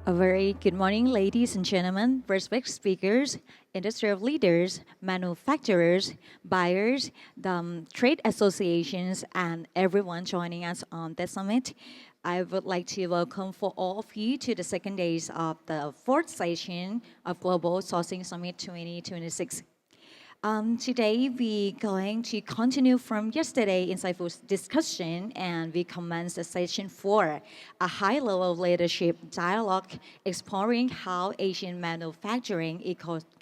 A very good morning, ladies and gentlemen, respected speakers, industrial leaders, manufacturers, buyers, the trade associations, and everyone joining us on this summit. I would like to welcome for all of you to the second days of the fourth session of Global Sourcing Summit 2026. Today, we're going to continue from yesterday insightful discussion, and we commence the session 4, a high-level leadership dialogue exploring how Asian manufacturing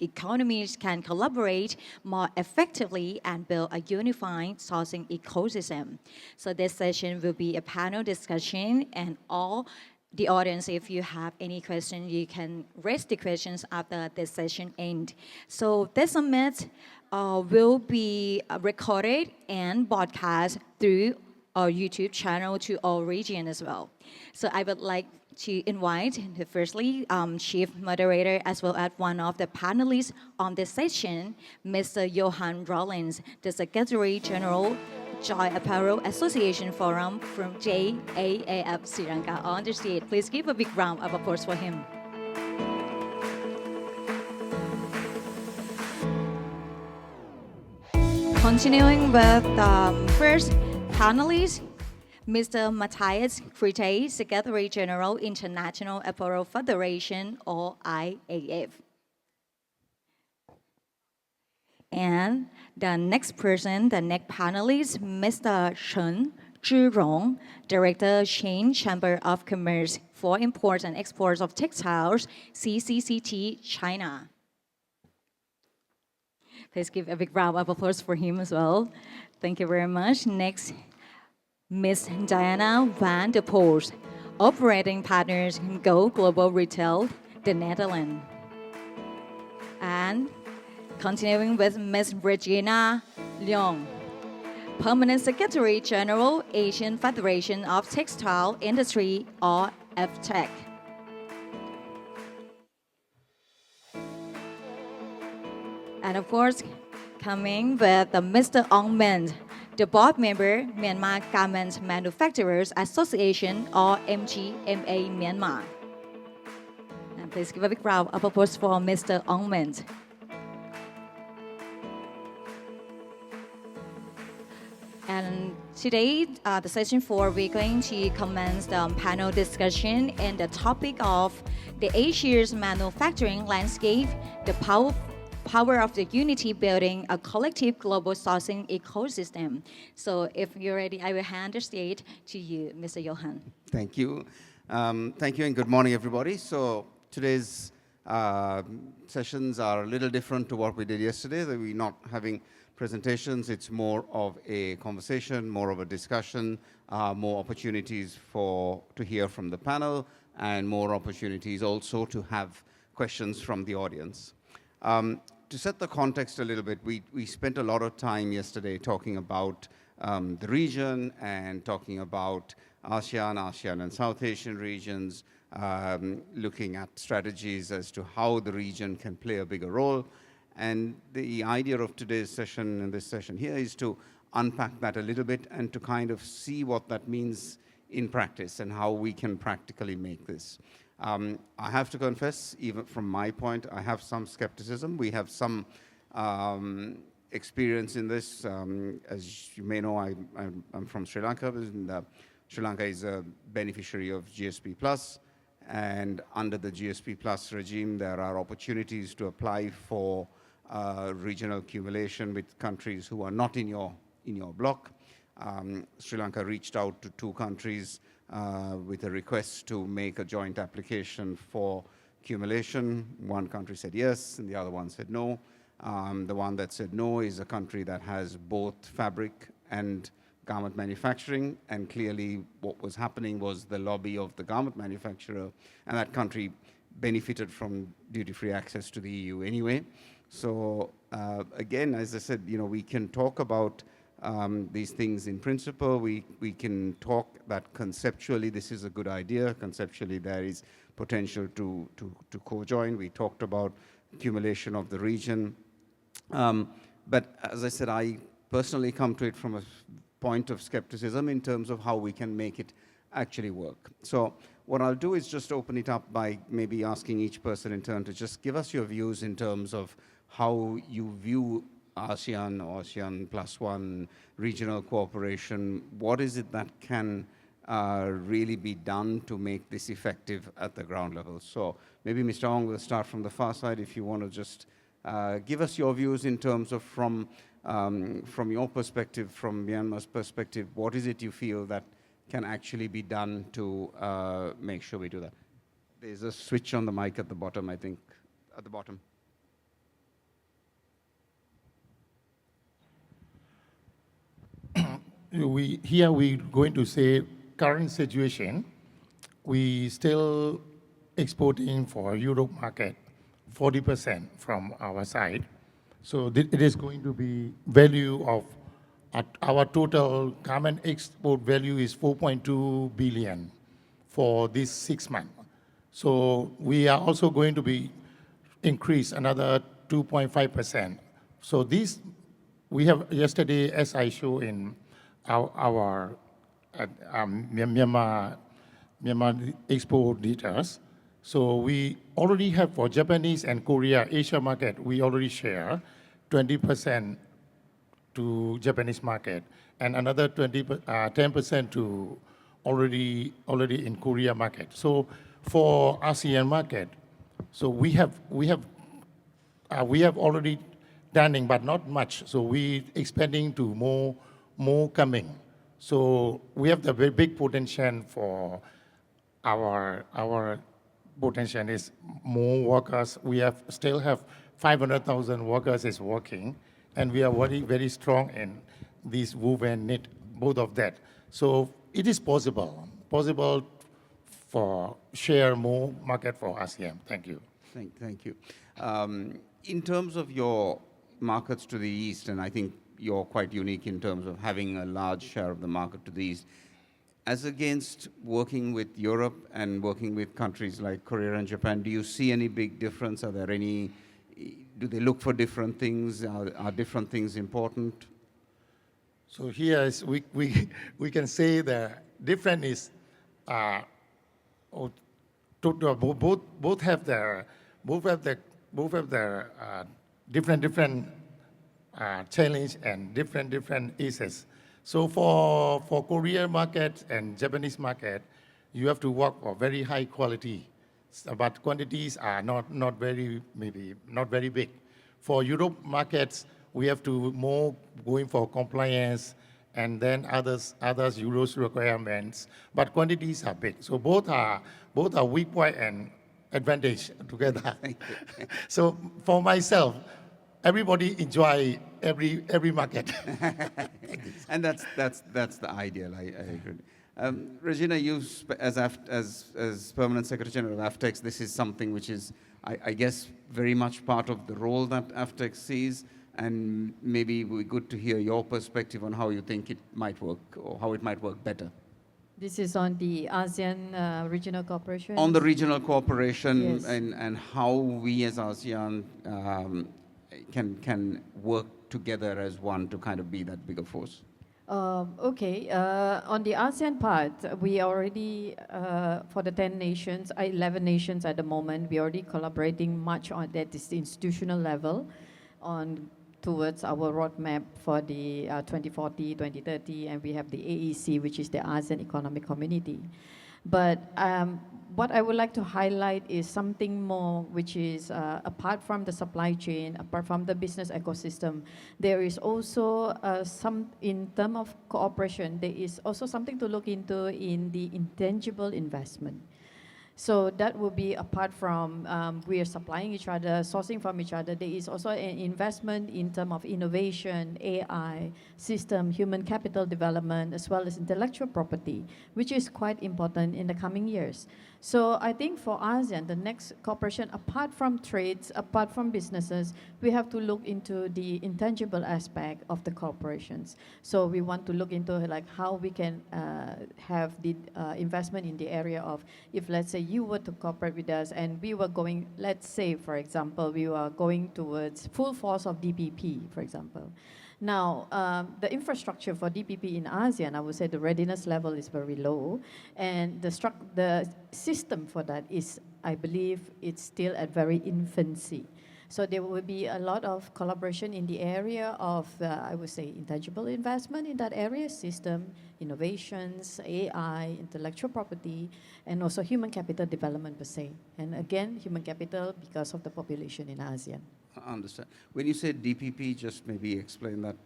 economies can collaborate more effectively and build a unified sourcing ecosystem. So this session will be a panel discussion, and all the audience, if you have any question, you can raise the questions after this session end. So this summit will be recorded and broadcast through our YouTube channel to all regions as well. So I would like to invite, firstly, Chief Moderator as well as one of the panelists on this session, Mr. Johan Rollins, the Secretary General Textiles Apparel Association Forum from JAAF Sri Lanka on the stage. Please give a big round of applause for him. Continuing with the first panelist, Mr. Matthias Krite, Secretary General, International Apparel Federation, or IAF. And the next person, the next panelist, Mr. Chen Zhirong, Director, Chain Chamber of Commerce for Imports and Exports of Textiles, CCCT, China. Please give a big round of applause for him as well. Thank you very much. Next, Ms. Diana van der Poels, Operating Partners in Go Global Retail, the Netherlands. And continuing with Ms. Regina Leong, Permanent Secretary General, Asian Federation of Textile Industry, or FTEC. And of course, coming with Mr. Ong Min, the board member, Myanmar Garment Manufacturers Association, or MGMA Myanmar. And please give a big round of applause for Mr. Ong Min. And today, the session 4, we're going to commence the panel discussion and the topic of the Asia's manufacturing landscape, the power of the unity building a collective global sourcing ecosystem. So if you're ready, I will hand the stage to you, Mr. Johan. Thank you. Thank you and good morning, everybody. So today's sessions are a little different to what we did yesterday. We're not having presentations. It's more of a conversation, more of a discussion, more opportunities to hear from the panel, and more opportunities also to have questions from the audience. To set the context a little bit, we spent a lot of time yesterday talking about the region and talking about ASEAN and South Asian regions, looking at strategies as to how the region can play a bigger role. And the idea of today's session and this session here is to unpack that a little bit and to kind of see what that means in practice and how we can practically make this. I have to confess, even from my point, I have some skepticism. We have some experience in this. As you may know, I'm from Sri Lanka, and Sri Lanka is a beneficiary of GSP Plus. And under the GSP Plus regime, there are opportunities to apply for regional accumulation with countries who are not in your bloc. Sri Lanka reached out to 2 countries with a request to make a joint application for accumulation. One country said yes, and the other one said no. The one that said no is a country that has both fabric and garment manufacturing, and clearly what was happening was the lobby of the garment manufacturer, and that country benefited from duty-free access to the EU anyway. So again, as I said, we can talk about these things in principle. We can talk that conceptually this is a good idea. Conceptually there is potential to co-join. We talked about accumulation of the region. But as I said, I personally come to it from a point of skepticism in terms of how we can make it actually work. So what I'll do is just open it up by maybe asking each person in turn to just give us your views in terms of how you view ASEAN or ASEAN plus one regional cooperation. What is it that can really be done to make this effective at the ground level? So maybe Mr. Ong will start from the far side if you want to just give us your views in terms of from your perspective, from Myanmar's perspective, what is it you feel that can actually be done to make sure we do that? There's a switch on the mic at the bottom, I think, at the bottom. We're going to say current situation, we still exporting for Europe market 40% from our side. So it is going to be value of our total garment export value is 4.2 billion for this 6 months. So we are also going to be increase another 2.5%. So this we have yesterday, as I show in our Myanmar export details. So we already have for Japanese and Korea Asia market, we already share 20% to Japanese market and another 10% to already in Korea market. So for ASEAN market, so we have already done, but not much. So we expanding to more coming. So we have the very big potential for our potential is more workers. We still have 500,000 workers is working, and we are very, very strong in this woven knit, both of that. So it is possible for share more market for ASEAN. Thank you. Thank you. In terms of your markets to the east, and I think you're quite unique in terms of having a large share of the market to the east, as against working with Europe and working with countries like Korea and Japan, do you see any big difference? Are there any, do they look for different things? Are different things important? So here is, we can say the difference is, both have their different challenge and different issues. So for Korean market and Japanese market, you have to work for very high quality, but quantities are not very big. For Europe markets, we have to more going for compliance and then others Euros requirements, but quantities are big. So both are weak point and advantage together. So for myself, everybody enjoy every market. And that's the ideal. I agree. Regina, you as Permanent Secretary General of AFTEX, this is something which is, I guess, very much part of the role that AFTEX sees, and maybe it would be good to hear your perspective on how you think it might work or how it might work better. This is on the ASEAN regional cooperation? On the regional cooperation, Yes. and how we as ASEAN can work together as one to kind of be that bigger force. Okay, on the ASEAN part, we already, for the 10 nations, 11 nations at the moment, we are already collaborating much on that institutional level towards our roadmap for the 2040, 2030, and we have the AEC, which is the ASEAN Economic Community. But what I would like to highlight is something more, which is apart from the supply chain, apart from the business ecosystem, there is also in terms of cooperation, there is also something to look into in the intangible investment. So that will be apart from we are supplying each other, sourcing from each other. There is also an investment in terms of innovation, AI, system, human capital development, as well as intellectual property, which is quite important in the coming years. So I think for ASEAN, the next cooperation, apart from trades, apart from businesses, we have to look into the intangible aspect of the corporations. So we want to look into like how we can have the investment in the area of, if let's say you were to cooperate with us and we were going, let's say for example, we were going towards full force of DPP, for example. Now, the infrastructure for DPP in ASEAN, I would say the readiness level is very low, and the system for that is, I believe, it's still at very infancy. So there will be a lot of collaboration in the area of, I would say, intangible investment in that area, system, innovations, AI, intellectual property, and also human capital development per se. And again, human capital because of the population in ASEAN. I understand. When you say DPP, just maybe explain that.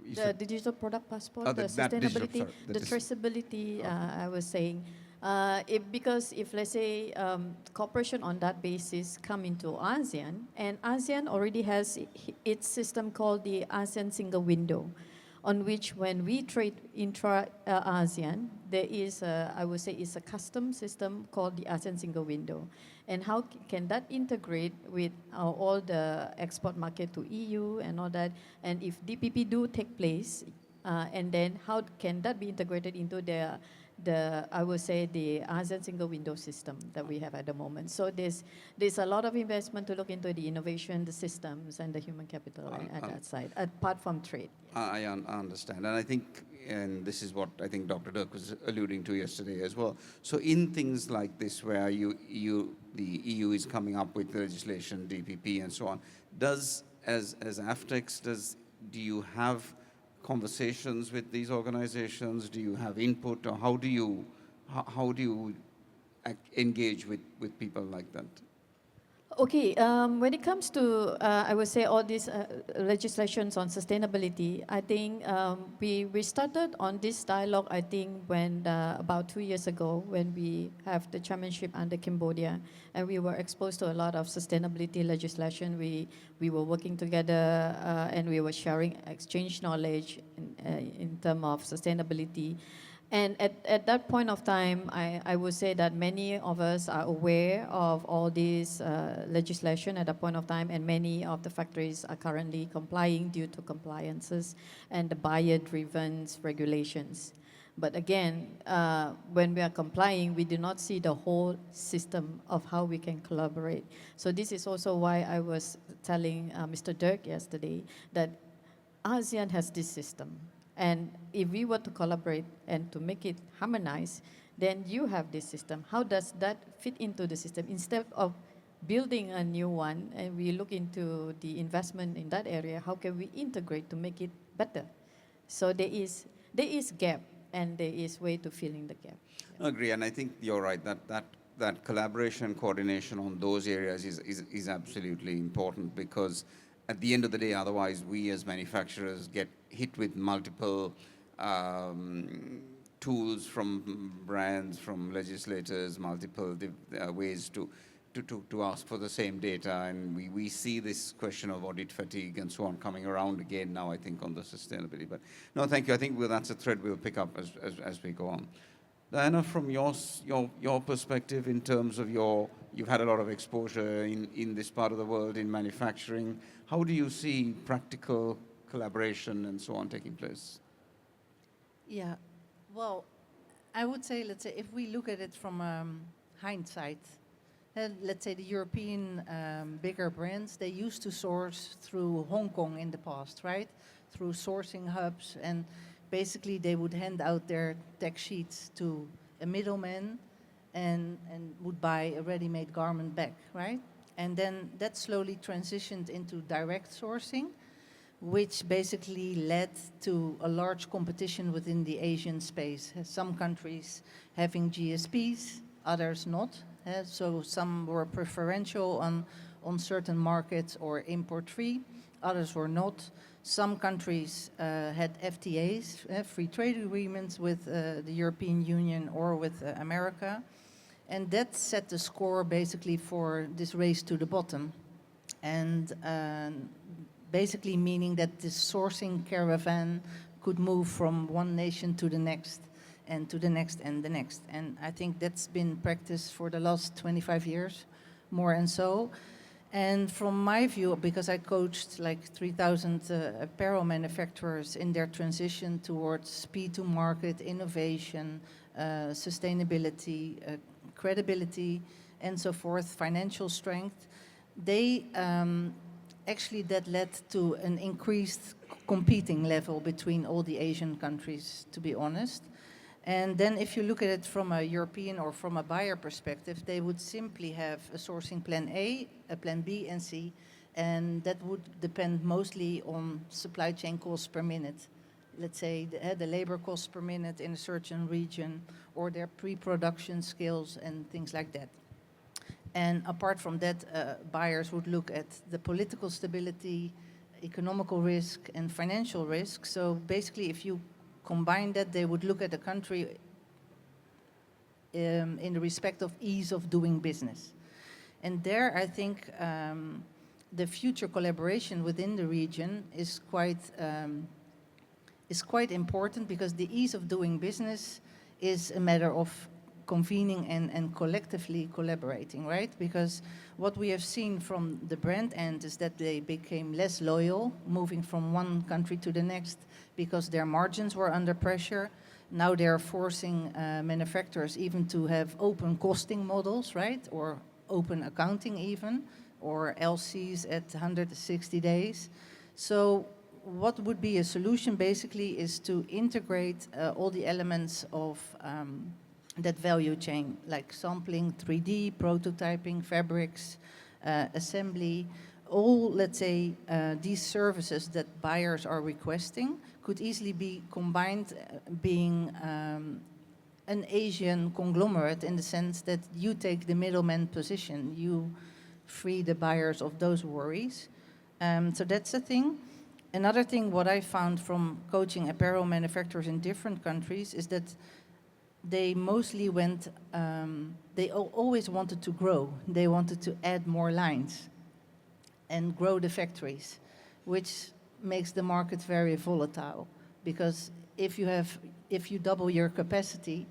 You The said- digital product passport, Oh, the that digital, sustainability, sorry, the traceability, I was saying. Because if, let's say, cooperation on that basis come into ASEAN, and ASEAN already has its system called the ASEAN single window, on which when we trade intra-ASEAN, there is, I would say, is a custom system called the ASEAN single window. And how can that integrate with all the export market to EU and all that? And if DPP do take place, and then how can that be integrated into the I would say the ASEAN single window system that we have at the moment. So there's a lot of investment to look into the innovation, the systems, and the human capital at that side, apart from trade. I understand. And I think, and this is what I think Dr. Dirk was alluding to yesterday as well. So in things like this where the EU is coming up with legislation, DPP and so on, as AFTEX, do you have conversations with these organizations? Do you have input, or how do you engage with people like that? Okay, when it comes to, I would say, all these legislations on sustainability, I think we started on this dialogue, I think, when about 2 years ago, when we have the chairmanship under Cambodia, and we were exposed to a lot of sustainability legislation. We were working together, and we were sharing, exchange knowledge in terms of sustainability. And at that point of time, I would say that many of us are aware of all this legislation at that point of time, and many of the factories are currently complying due to compliances and the buyer-driven regulations. But again, when we are complying, we do not see the whole system of how we can collaborate. So this is also why I was telling Mr. Dirk yesterday that ASEAN has this system. And if we were to collaborate and to make it harmonized, then you have this system. How does that fit into the system? Instead of building a new one, and we look into the investment in that area, how can we integrate to make it better? So there is gap, and there is way to fill in the gap. I agree, and I think you're right, that collaboration, coordination on those areas is absolutely important, because at the end of the day, otherwise we as manufacturers get hit with multiple tools from brands, from legislators, multiple ways to ask for the same data, and we see this question of audit fatigue and so on coming around again now, I think, on the sustainability. But no, thank you. I think that's a thread we'll pick up as we go on. Diana, from your perspective, in terms of you've had a lot of exposure in this part of the world in manufacturing. How do you see practical collaboration and so on taking place? Yeah, well, I would say, let's say, if we look at it from hindsight, let's say the European bigger brands, they used to source through Hong Kong in the past, right? Through sourcing hubs, and basically they would hand out their tax sheets to a middleman and would buy a ready-made garment back, right? And then that slowly transitioned into direct sourcing, which basically led to a large competition within the Asian space. Some countries having GSPs, others not. So some were preferential on certain markets or import-free, others were not. Some countries had FTAs, free trade agreements with the European Union or with America. And that set the score basically for this race to the bottom. And basically meaning that this sourcing caravan could move from one nation to the next and to the next and the next. And I think that's been practiced for the last 25 years, more and so. And from my view, because I coached like 3,000 apparel manufacturers in their transition towards speed to market, innovation, sustainability, credibility, and so forth, financial strength, they actually that led to an increased competing level between all the Asian countries, to be honest. And then if you look at it from a European or from a buyer perspective, they would simply have a sourcing plan A, a plan B, and C, and that would depend mostly on supply chain costs per minute. Let's say the labor costs per minute in a certain region, or their pre-production skills and things like that. And apart from that, buyers would look at the political stability, economical risk, and financial risk. So basically, if you combine that, they would look at the country in the respect of ease of doing business. And there, I think the future collaboration within the region is quite important, because the ease of doing business is a matter of convening and collectively collaborating, right? Because what we have seen from the brand end is that they became less loyal, moving from one country to the next because their margins were under pressure. Now they're forcing manufacturers even to have open costing models, right? Or open accounting even, or LCs at 160 days. So what would be a solution basically is to integrate all the elements of that value chain, like sampling, 3D, prototyping, fabrics, assembly. All, let's say, these services that buyers are requesting could easily be combined, being an Asian conglomerate, in the sense that you take the middleman position, you free the buyers of those worries. So that's a thing. Another thing, what I found from coaching apparel manufacturers in different countries, is that they mostly went, they always wanted to grow. They wanted to add more lines and grow the factories, which makes the market very volatile. Because if you double your capacity,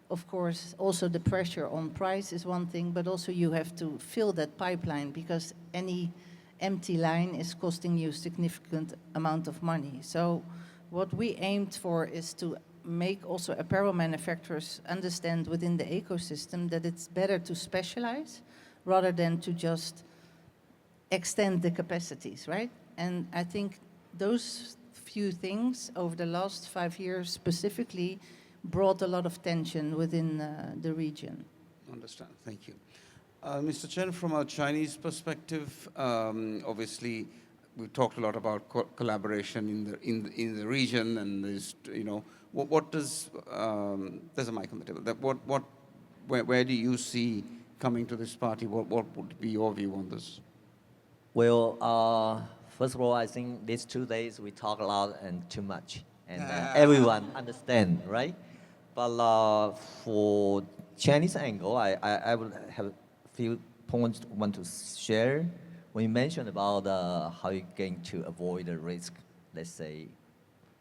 of course, also the pressure on price is one thing, but also you have to fill that pipeline, because any empty line is costing you a significant amount of money. So what we aimed for is to make also apparel manufacturers understand within the ecosystem that it's better to specialize rather than to just extend the capacities, right? And I think those few things over the last 5 years specifically brought a lot of tension within the region. Understand. Thank you. Mr. Chen, from a Chinese perspective, obviously we talked a lot about collaboration in the region, and there's, you know, what does there's a mic on the table. Where do you see coming to this party? What would be your view on this? Well, first of all, I think these 2 days we talk a lot and too much, and everyone understand, right? But for Chinese angle, I would have a few points I want to share. When you mentioned about how you're going to avoid the risk, let's say,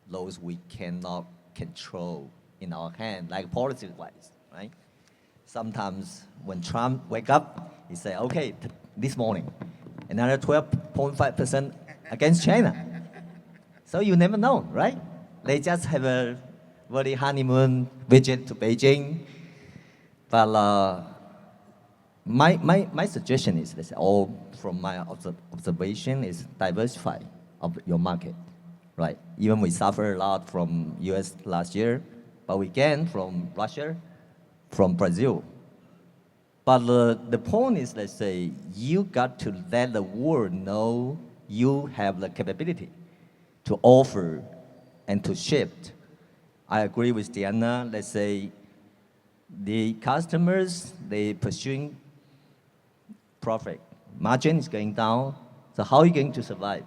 those we cannot control in our hand, like policy-wise, right? Sometimes when Trump wake up, he say, okay, this morning, another 12.5% against China. So you never know, right? They just have a very honeymoon visit to Beijing. But my suggestion is, let's say, or from my observation, is diversify of your market, right? Even we suffer a lot from US last year, but we gain from Russia, from Brazil. But the point is, let's say, you got to let the world know you have the capability to offer and to shift. I agree with Diana. Let's say the customers, they pursuing profit. Margin is going down. So how are you going to survive?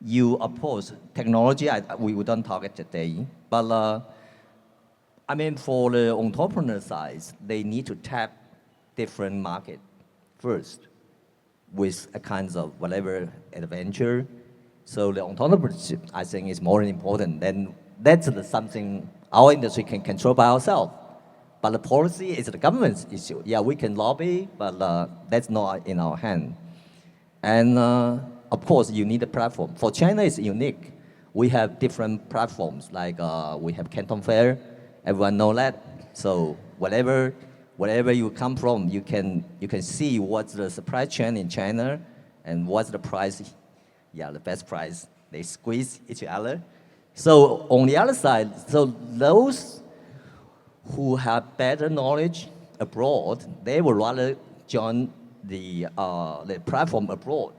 You oppose technology. We don't talk it today. But I mean, for the entrepreneur side, they need to tap different market first with a kinds of whatever adventure. So the entrepreneurship, I think, is more important. Then that's something our industry can control by ourselves. But the policy is the government's issue. Yeah, we can lobby, but that's not in our hand. And of course, you need a platform. For China, it's unique. We have different platforms, like we have Canton Fair. Everyone know that. So wherever you come from, you can see what's the supply chain in China, And what's the price? Yeah, the best price. They squeeze each other. So on the other side, so those who have better knowledge abroad, they would rather join the platform abroad.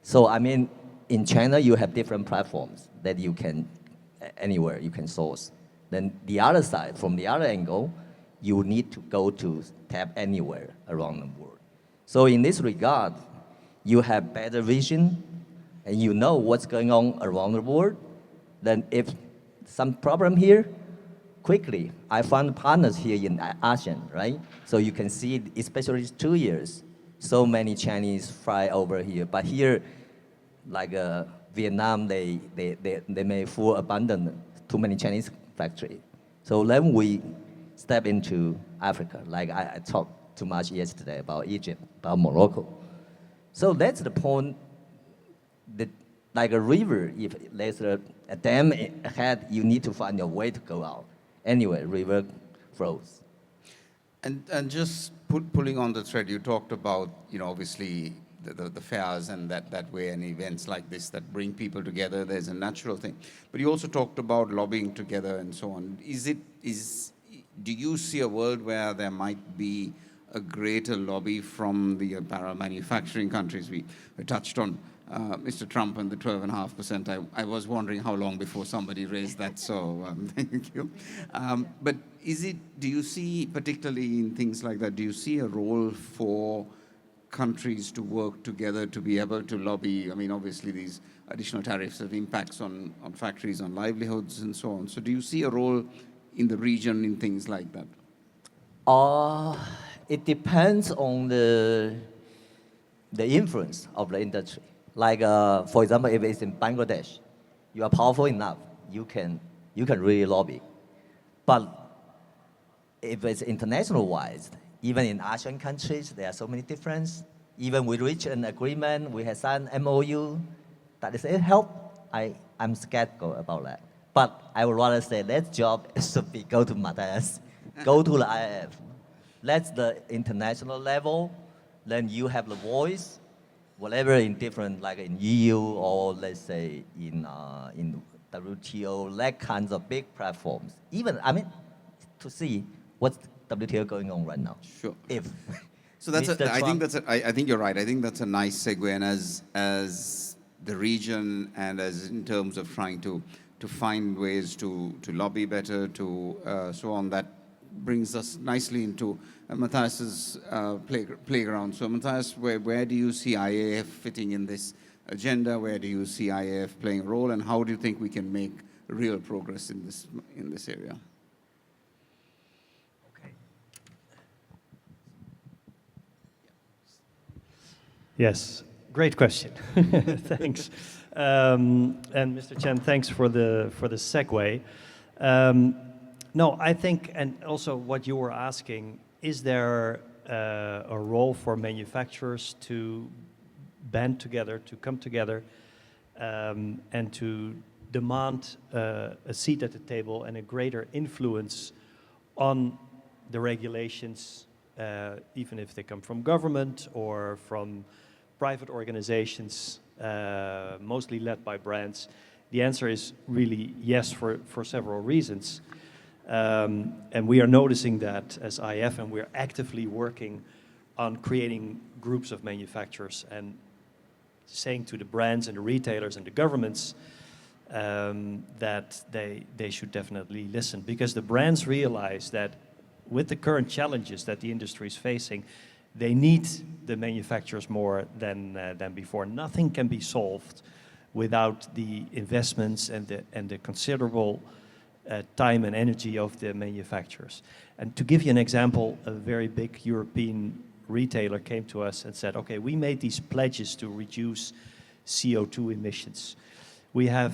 So I mean, in China, you have different platforms that you can, anywhere you can source. Then the other side, from the other angle, you need to go to tap anywhere around the world. So in this regard, you have better vision, and you know what's going on around the world. Then if some problem here, quickly, I found partners here in ASEAN, right? So you can see, especially 2 years, so many Chinese fly over here. But here, like Vietnam, they may full abandon too many Chinese factory. So then we step into Africa. Like I talked too much yesterday about Egypt, about Morocco. So that's the point that like a river, if there's a dam ahead, you need to find a way to go out. Anyway, river flows. And just pulling on the thread, you talked about, obviously the fairs and that way, and events like this that bring people together. There's a natural thing. But you also talked about lobbying together and so on. Do you see a world where there might be a greater lobby from the apparel manufacturing countries? We touched on Mr. Trump and the 12.5%. I was wondering how long before somebody raised that, so thank you. But do you see, particularly in things like that, do you see a role for countries to work together to be able to lobby? I mean, obviously these additional tariffs have impacts on factories, on livelihoods and so on. So do you see a role in the region in things like that? It depends on the influence of the industry. Like, for example, if it's in Bangladesh, you are powerful enough, you can really lobby. But if it's international-wise, even in Asian countries, there are so many differences. Even we reach an agreement, we have signed MOU, that is it help. I'm skeptical about that. But I would rather say that job should be go to Matthias, go to the IF. That's the international level. Then you have the voice, whatever in different, like in EU or let's say in WTO, that kinds of big platforms. Even, I mean, to see what's WTO going on right now. Sure. If so that's Mr. I think you're right. I think that's a nice segue, and as the region and as in terms of trying to find ways to lobby better, so on, that brings us nicely into Matthias's playground. So Matthias, where do you see IAF fitting in this agenda? Where do you see IAF playing a role, and how do you think we can make real progress in this area? Okay. Yes, great question. Thanks. And Mr. Chen, thanks for the segue. No, I think, and also what you were asking, is there a role for manufacturers to band together, to come together, and to demand a seat at the table and a greater influence on the regulations, even if they come from government or from private organizations, mostly led by brands? The answer is really yes, for several reasons. And we are noticing that as IF, and we're actively working on creating groups of manufacturers and saying to the brands and the retailers and the governments that they should definitely listen, because the brands realize that with the current challenges that the industry is facing, they need the manufacturers more than before. Nothing can be solved without the investments and the considerable time and energy of the manufacturers. And to give you an example, a very big European retailer came to us and said, okay, we made these pledges to reduce CO2 emissions. We have,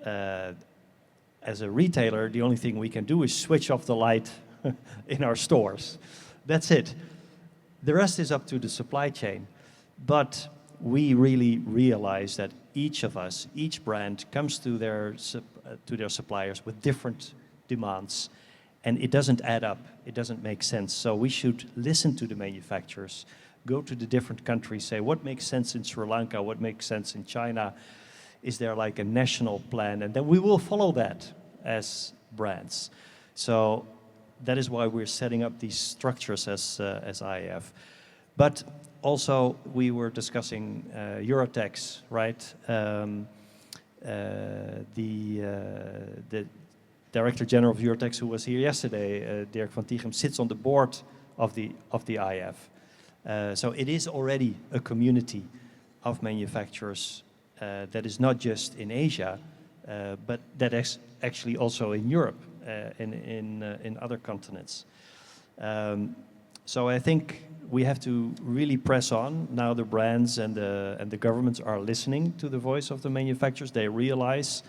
as a retailer, the only thing we can do is switch off the light in our stores. That's it. The rest is up to the supply chain. But we really realize that each of us, each brand, comes to their suppliers with different demands, and it doesn't add up. It doesn't make sense. So we should listen to the manufacturers, go to the different countries, say what makes sense in Sri Lanka, what makes sense in China. Is there like a national plan? And then we will follow that as brands. So that is why we're setting up these structures as IAF. But also we were discussing Eurotex, right? The Director General of Eurotex, who was here yesterday, Dirk van Tichem, sits on the board of the IAF. So it is already a community of manufacturers that is not just in Asia, but that is actually also in Europe, in other continents. So I think we have to really press on. Now the brands and the governments are listening to the voice of the manufacturers. They realize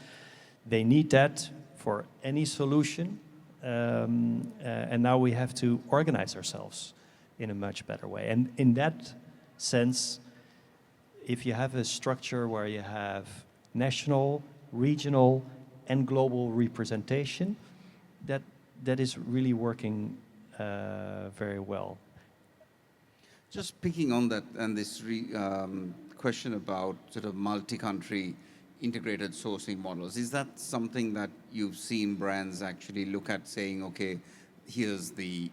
they need that for any solution. And now we have to organize ourselves in a much better way. And in that sense, if you have a structure where you have national, regional, and global representation, that is really working very well. Just picking on that and this question about sort of multi-country integrated sourcing models, is that something that you've seen brands actually look at saying, okay, here's the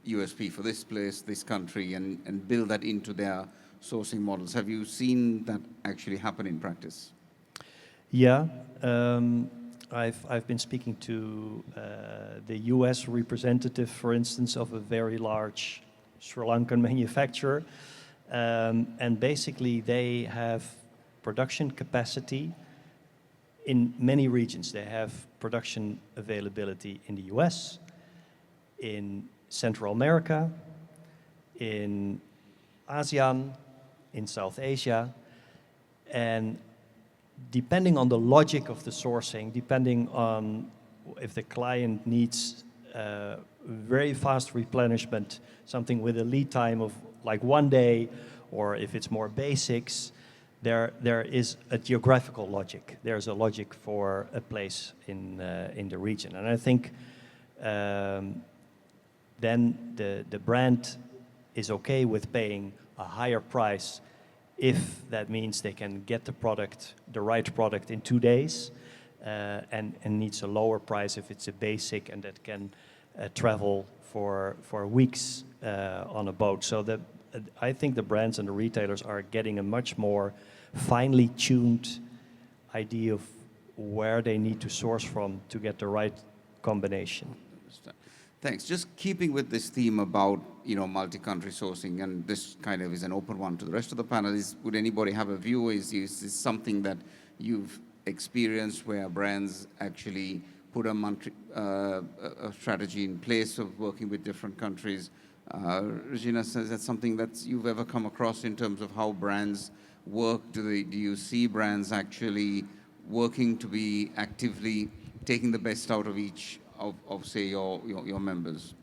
USP for this place, this country, and build that into their sourcing models? Have you seen that actually happen in practice? Yeah, I've been speaking to the US representative, for instance, of a very large Sri Lankan manufacturer, and basically they have production capacity in many regions. They have production availability in the US, in Central America, in ASEAN, in South Asia, and depending on the logic of the sourcing, depending on if the client needs very fast replenishment, something with a lead time of like 1 day, or if it's more basics, there is a geographical logic. There's a logic for a place in the region. And I think then the brand is okay with paying a higher price if that means they can get the right product in 2 days, and needs a lower price if it's a basic and that can travel for weeks on a boat. So I think the brands and the retailers are getting a much more finely tuned idea of where they need to source from to get the right combination. Thanks. Just keeping with this theme about multi-country sourcing, and this kind of is an open one to the rest of the panelists. Would anybody have a view? Is this something that you've experienced where brands actually put a strategy in place of working with different countries? Regina says that's something that you've ever come across in terms of how brands work. Do you see brands actually working to be actively taking the best out of each of say your members?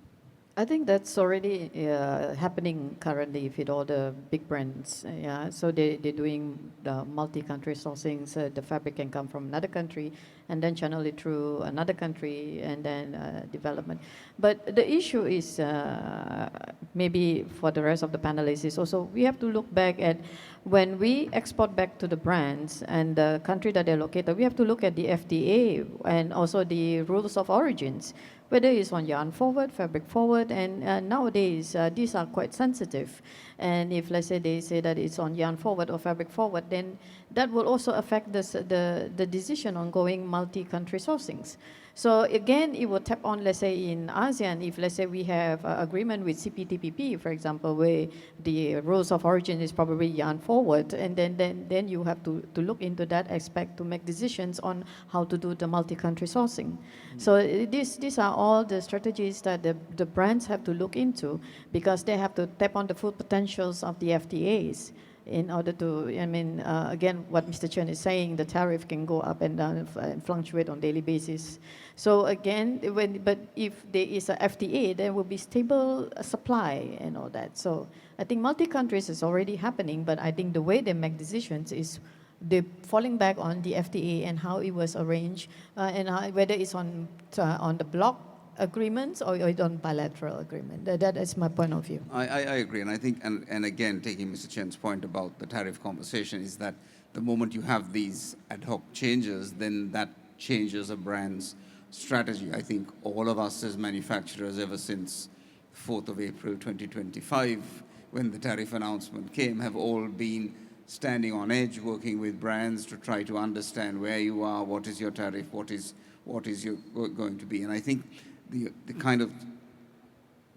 I think that's already happening currently with all the big brands. Yeah, so they're doing the multi-country sourcing. So the fabric can come from another country, and then channel it through another country, and then development. But the issue is maybe for the rest of the panelists is also we have to look back at when we export back to the brands and the country that they're located. We have to look at the FDA and also the rules of origins, whether it's on yarn forward, fabric forward, and nowadays these are quite sensitive. And if, let's say, they say that it's on yarn forward or fabric forward, then that will also affect the decision on going multi-country sourcings. So again, it will tap on, let's say, in ASEAN, if, let's say, we have an agreement with CPTPP, for example, where the rules of origin is probably yarn forward, and then you have to look into that aspect to make decisions on how to do the multi-country sourcing. Mm-hmm. So these are all the strategies that the brands have to look into, because they have to tap on the full potentials of the FTAs. In order to, again, what Mr. Chen is saying, the tariff can go up and down and fluctuate on daily basis. So again, but if there is a FTA, there will be stable supply and all that. So I think multi-countries is already happening, but I think the way they make decisions is they're falling back on the FTA and how it was arranged, and whether it's on the block agreements or on bilateral agreement. That is my point of view. I agree, and I think, and again, taking Mr. Chen's point about the tariff conversation, is that the moment you have these ad hoc changes, then that changes a brand's strategy. I think all of us as manufacturers, ever since 4th of April 2025, when the tariff announcement came, have all been standing on edge, working with brands to try to understand where you are, what is your tariff, what is your going to be. And I think the kind of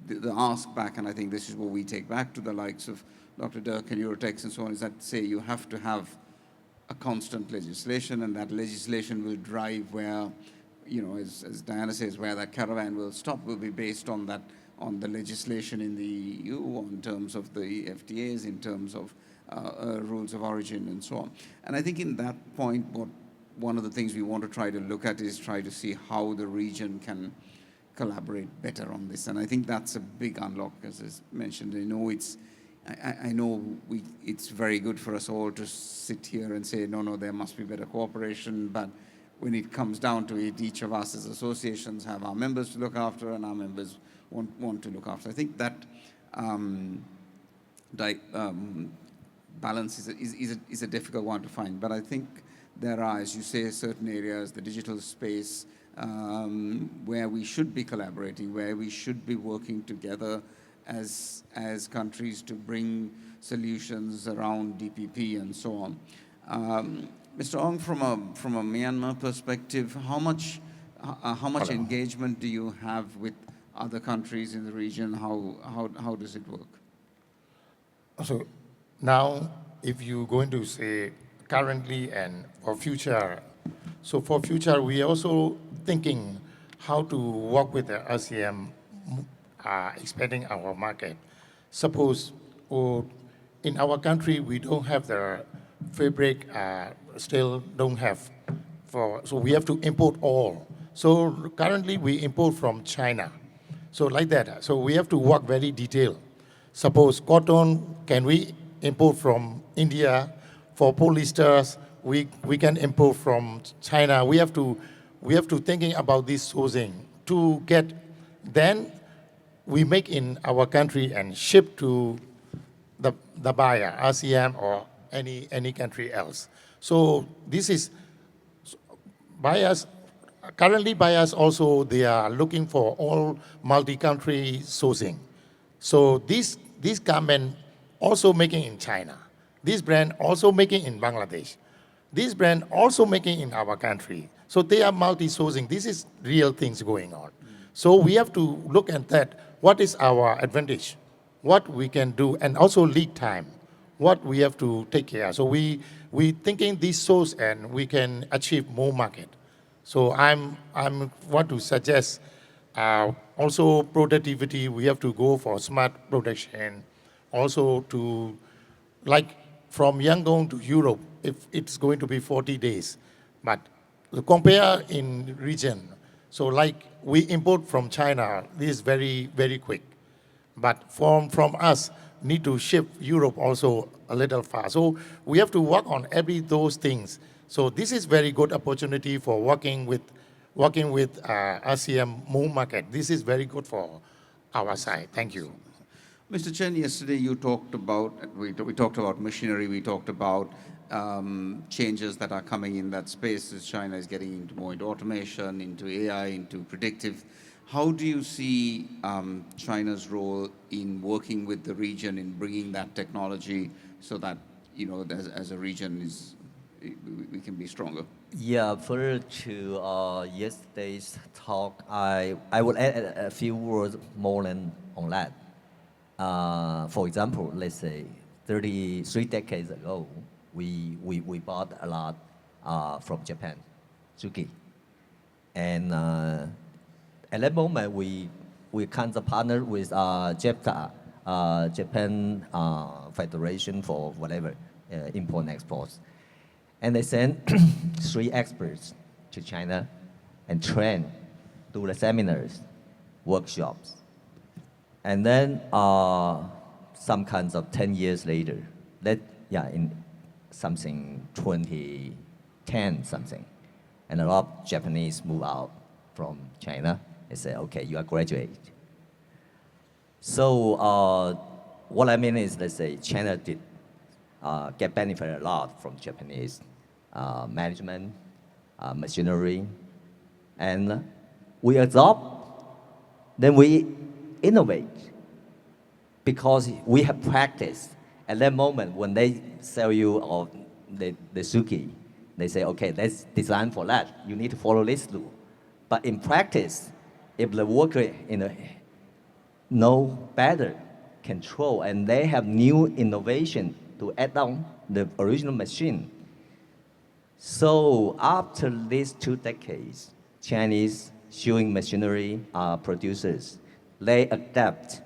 the ask back, and I think this is what we take back to the likes of Dr. Dirk and Eurotex and so on, is that say you have to have a constant legislation, and that legislation will drive where, you know, as Diana says, where that caravan will stop will be based on that, on the legislation in the EU, in terms of the FTAs, in terms of rules of origin and so on. And I think in that point, one of the things we want to try to look at is try to see how the region can collaborate better on this. And I think that's a big unlock, as is mentioned. I know it's very good for us all to sit here and say, no, there must be better cooperation, but when it comes down to it, each of us as associations have our members to look after, and our members want to look after. I think that balance is a difficult one to find, but I think there are, as you say, certain areas, the digital space, where we should be collaborating, where we should be working together as countries to bring solutions around DPP and so on. Mr. Ong, from a Myanmar perspective, how much engagement do you have with other countries in the region? How does it work? So now, if you're going to say currently and for future, so for future, we are also thinking how to work with the RCM, expanding our market. Suppose in our country, we don't have the fabric, still don't have, so we have to import all. So currently we import from China. So like that, so we have to work very detailed. Suppose cotton, can we import from India? For polyesters, we can import from China. We have to thinking about this sourcing to get, then we make in our country and ship to the buyer, RCM or any country else. So this is buyers. Currently, buyers also, they are looking for all multi-country sourcing. So this garment also making in China. This brand also making in Bangladesh. This brand also making in our country. So they are multi-sourcing. This is real things going on. So we have to look at that. What is our advantage? What we can do, and also lead time. What we have to take care. So we thinking this source and we can achieve more market. So I'm want to suggest also productivity. We have to go for smart production. Also to, like from Yangon to Europe, if it's going to be 40 days, but compare in region. So like we import from China, this is very, very quick. But from us, need to ship Europe also a little fast. So we have to work on every those things. So this is very good opportunity for working with RCM more market. This is very good for our side. Thank you. Mr. Chen, yesterday you talked about, we talked about machinery, we talked about changes that are coming in that space as China is getting into more into automation, into AI, into predictive. How do you see China's role in working with the region in bringing that technology so that, you know, as a region we can be stronger? Yeah, further to yesterday's talk, I will add a few words more than on that. For example, let's say 3 decades ago, we bought a lot from Japan, Suki. And at that moment, we kind of partnered with JEFTA, Japan Federation for whatever, import and exports. And they sent 3 experts to China and train, do the seminars, workshops. And then some kinds of 10 years later, in something 2010 something, and a lot of Japanese move out from China They say, okay, you are graduate. So what I mean is, let's say China did get benefit a lot from Japanese management, machinery, and we adopt, then we innovate because we have practice. At that moment, when they sell you or the suki, they say, okay, let's design for that. You need to follow this rule. But in practice, if the worker know better control and they have new innovation to add on the original machine. So after these 2 decades, Chinese sewing machinery producers, they adapt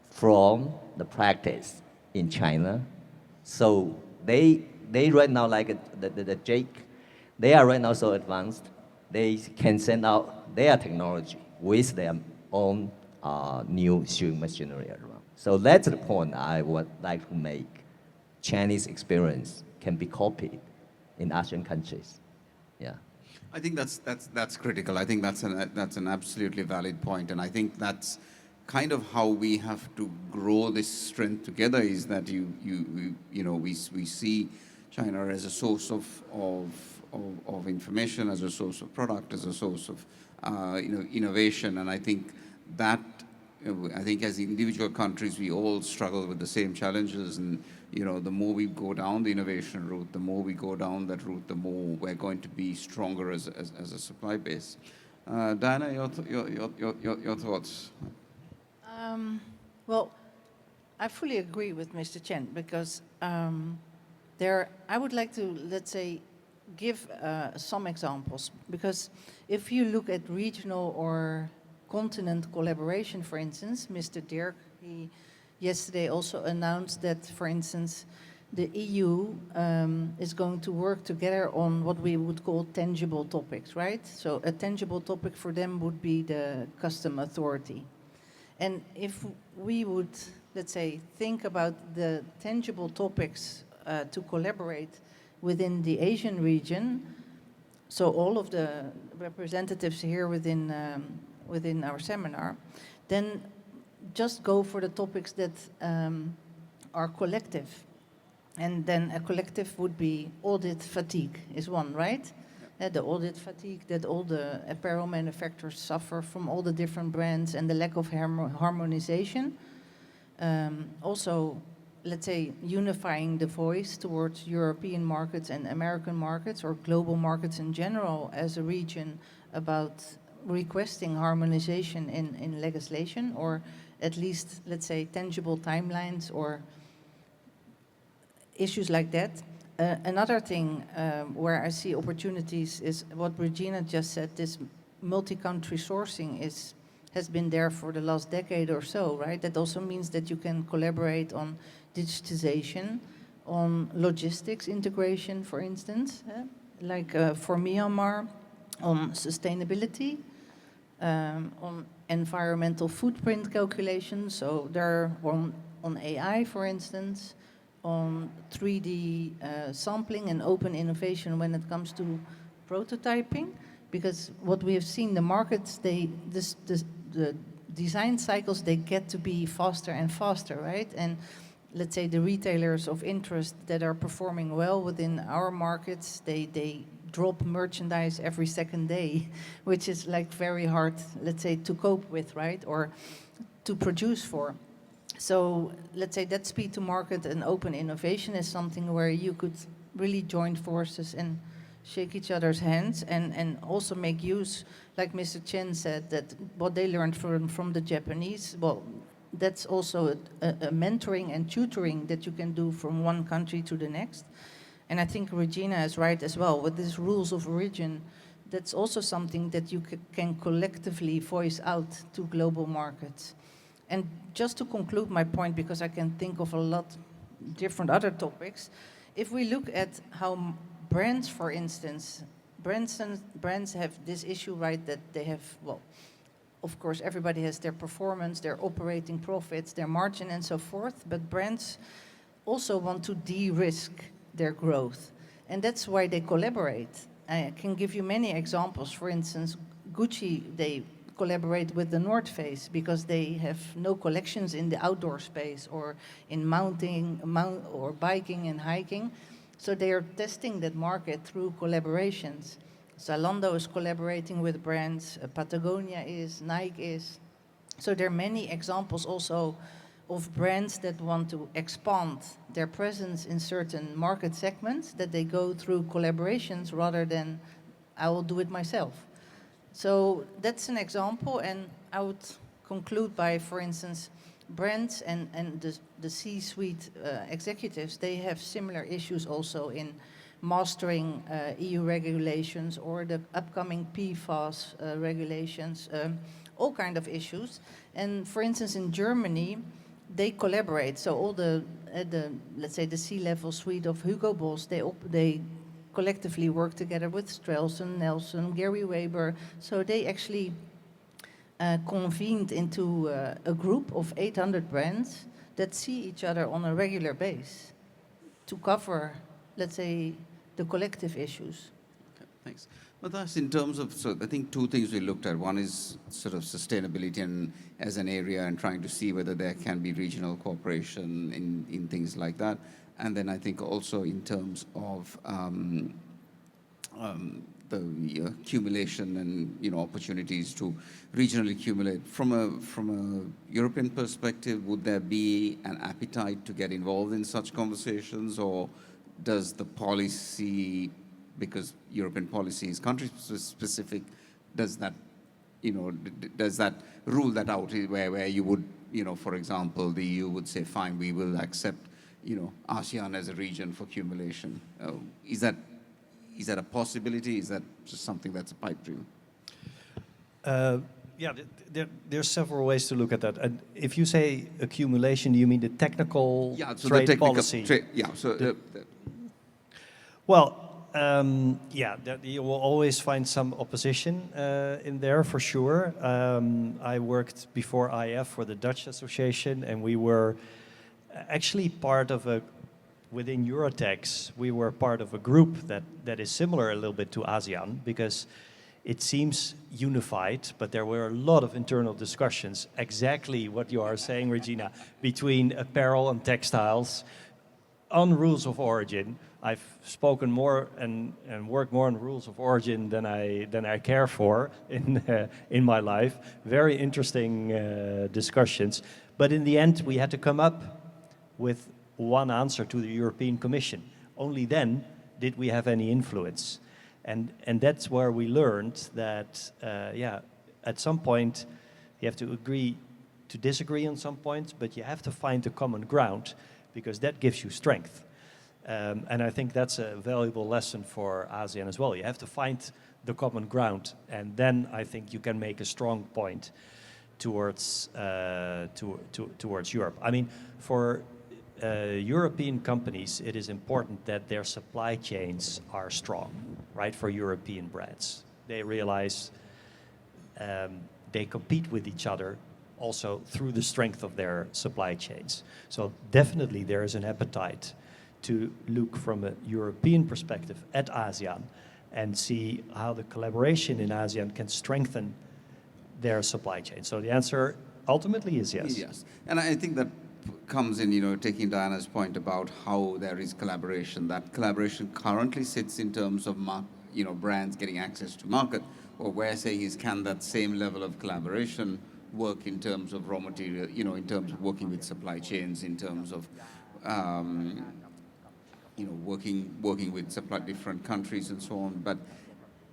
from the practice in China. So they right now, like the Jake, they are right now so advanced, they can send out their technology with their own new sewing machinery around. So that's the point I would like to make. Chinese experience can be copied in Asian countries. Yeah. I think that's critical. I think that's an absolutely valid point, and I think that's kind of how we have to grow this strength together. Is that we see China as a source of information, as a source of product, as a source of innovation, and I think that as individual countries we all struggle with the same challenges, and the more we go down the innovation route, the more we go down that route, the more we're going to be stronger as a supply base. Diana, your thoughts? Well, I fully agree with Mr. Chen because I would like to, let's say, give some examples, because if you look at regional or continent collaboration, for instance, Mr. Dirk, he yesterday also announced that, for instance, the EU is going to work together on what we would call tangible topics, right? So a tangible topic for them would be the custom authority. And if we would, let's say, think about the tangible topics to collaborate within the Asian region, so all of the representatives here within our seminar, then just go for the topics that are collective. And then a collective would be audit fatigue is one, right? The audit fatigue that all the apparel manufacturers suffer from all the different brands and the lack of harmonization. Also, let's say, unifying the voice towards European markets and American markets or global markets in general as a region about requesting harmonization in legislation, or at least, let's say, tangible timelines or issues like that. Another thing where I see opportunities is what Regina just said, this multi-country sourcing has been there for the last decade or so, right? That also means that you can collaborate on digitization, on logistics integration, for instance, like for Myanmar, on sustainability, on environmental footprint calculations, so they're on AI, for instance, on 3D sampling and open innovation when it comes to prototyping, because what we have seen, the markets, the design cycles, they get to be faster and faster, right? And let's say the retailers of interest that are performing well within our markets, they drop merchandise every second day, which is like very hard, let's say, to cope with, right? Or to produce for. So let's say that speed to market and open innovation is something where you could really join forces and shake each other's hands and also make use, like Mr. Chen said, that what they learned from the Japanese, well, that's also a mentoring and tutoring that you can do from one country to the next. And I think Regina is right as well. With these rules of origin, that's also something that you can collectively voice out to global markets. And just to conclude my point, because I can think of a lot different other topics, if we look at how brands, for instance, brands have this issue, right, that they have, well, of course, everybody has their performance, their operating profits, their margin, and so forth, but brands also want to de-risk their growth. And that's why they collaborate. I can give you many examples. For instance, Gucci, they collaborate with the North Face because they have no collections in the outdoor space or in mounting or biking and hiking. So they are testing that market through collaborations. Zalando is collaborating with brands, Patagonia is, Nike is. So there are many examples also of brands that want to expand their presence in certain market segments, that they go through collaborations rather than I will do it myself. So that's an example, and I would conclude by, for instance, brands and the C-suite executives, they have similar issues also in mastering EU regulations or the upcoming PFAS regulations, all kind of issues. And for instance, in Germany, they collaborate. So all the let's say the C-level suite of Hugo Boss, they collectively work together with Strelson, Nelson, Gary Weber. So they actually convened into a group of 800 brands that see each other on a regular basis to cover, let's say, the collective issues. Okay, thanks. Matthias, in terms of, so I think two things we looked at. One is sort of sustainability and as an area and trying to see whether there can be regional cooperation in things like that. And then I think also in terms of the accumulation and opportunities to regionally accumulate. From a European perspective, would there be an appetite to get involved in such conversations, or does the policy, because European policy is country specific, does that rule that out where you would, for example, the EU would say, fine, we will accept, ASEAN as a region for accumulation. Is that a possibility? Is that just something that's a pipe dream? Yeah, there's several ways to look at that. And if you say accumulation, do you mean the technical trade policy? You will always find some opposition in there for sure. I worked before IF for the Dutch Association, and we were actually part of within Eurotex, we were part of a group that is similar a little bit to ASEAN, because it seems unified, but there were a lot of internal discussions, exactly what you are saying, Regina, between apparel and textiles on rules of origin. I've spoken more and worked more on rules of origin than I care for in my life. Very interesting discussions. But in the end, we had to come up with one answer to the European Commission. Only then did we have any influence. And that's where we learned that, at some point, you have to agree to disagree on some points, but you have to find a common ground, because that gives you strength. And I think that's a valuable lesson for ASEAN as well. You have to find the common ground, and then I think you can make a strong point towards Europe. I mean, for European companies, it is important that their supply chains are strong, right, for European brands. They realize they compete with each other also through the strength of their supply chains. So definitely there is an appetite to look from a European perspective at ASEAN and see how the collaboration in ASEAN can strengthen their supply chain. So the answer ultimately is yes. Yes, and I think that comes in, taking Diana's point about how there is collaboration. That collaboration currently sits in terms of, brands getting access to market, or we're saying is, can that same level of collaboration work in terms of raw material, in terms of working with supply chains, in terms of, working with different countries and so on. But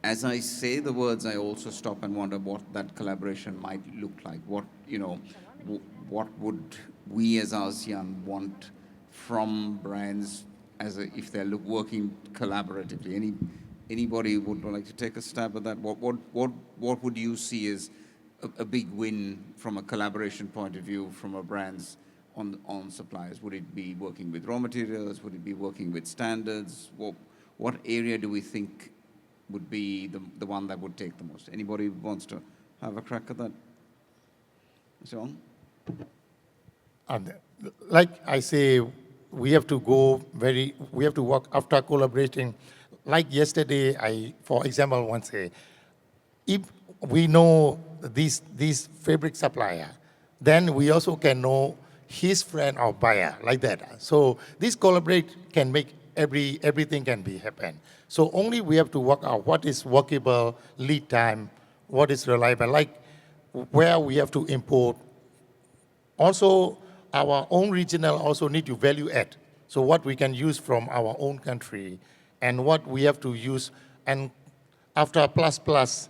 as I say the words, I also stop and wonder what that collaboration might look like. What would we as ASEAN want from brands if they're working collaboratively? Anybody would like to take a stab at that? What would you see as a big win from a collaboration point of view from a brand's on suppliers? Would it be working with raw materials? Would it be working with standards? What area do we think would be the one that would take the most? Anybody wants to have a crack at that? Sean? Like I say, we have to work after collaborating. Like yesterday, for example, once say, if we know this fabric supplier, then we also can know his friend or buyer, like that. So this collaborate can make everything can be happen. So only we have to work out what is workable lead time, what is reliable, like where we have to import. Also, our own regional also need to value add. So what we can use from our own country and what we have to use, and after plus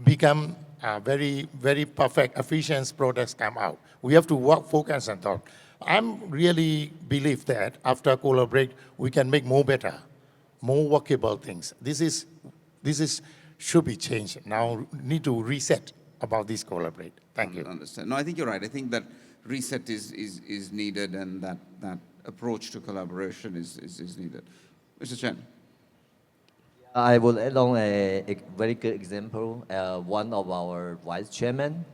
become very, very perfect, efficient products come out. We have to work, focus on that. I'm really believe that after collaborate, we can make more better, more workable things. This is should be changed. Now need to reset about this collaborate. Thank you. Understand. No, I think you're right. I think that reset is needed, and that approach to collaboration is needed. Mr. Chen. I will add on a very good example. One of our vice chairman,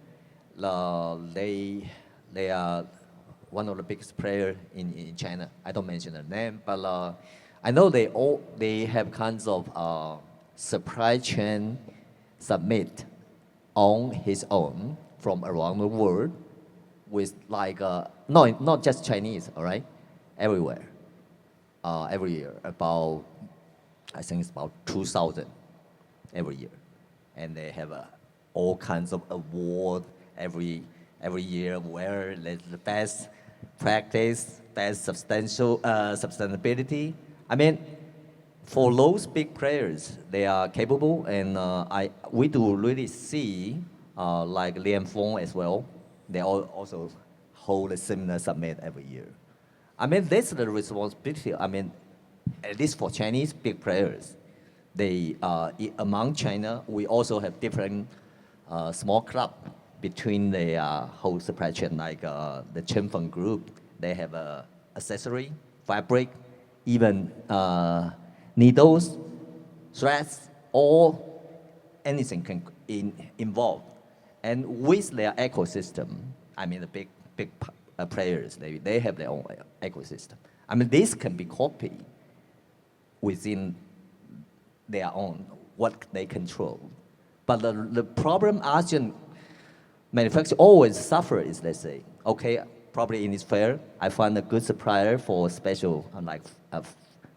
they are one of the biggest player in China. I don't mention the name, but I know they have kinds of supply chain summit on his own from around the world, with like no, not just Chinese, all right, everywhere, every year about. I think it's about 2,000 every year, and they have all kinds of award every year where the best practice, best sustainability. I mean, for those big players, they are capable, and we do really see like Lian Feng as well. They also hold a similar summit every year. I mean, that's the responsibility. I mean, at least for Chinese big players, among China, we also have different small club between the whole supply chain, like the Chenfeng group. They have accessory, fabric, even needles, threads, or anything can involve. And with their ecosystem, I mean the big players, they have their own ecosystem. I mean, this can be copied within their own, what they control. But the problem ASEAN manufacturers always suffer is they say, okay, probably in this fair, I find a good supplier for special like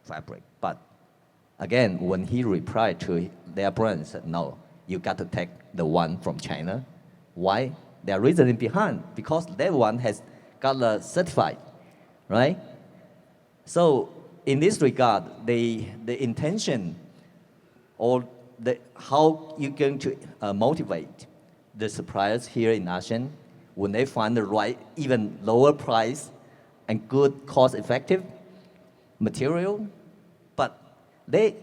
fabric. But again, when he replied to their brand, said, no, you got to take the one from China. Why? Their reasoning behind, because that one has got certified, right? So in this regard, the intention or how you're going to motivate the suppliers here in ASEAN when they find the right, even lower price and good cost-effective material, but the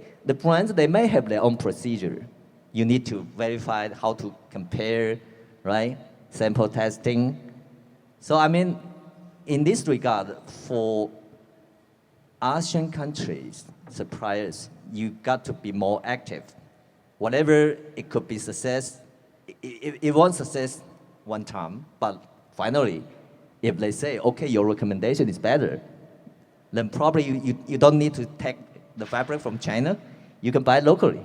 brands, they may have their own procedure. You need to verify how to compare, right? Sample testing. So I mean, in this regard, for ASEAN countries, suppliers, you got to be more active. Whatever it could be success, it won't success one time, but finally, if they say, okay, your recommendation is better, then probably you don't need to take the fabric from China, you can buy it locally.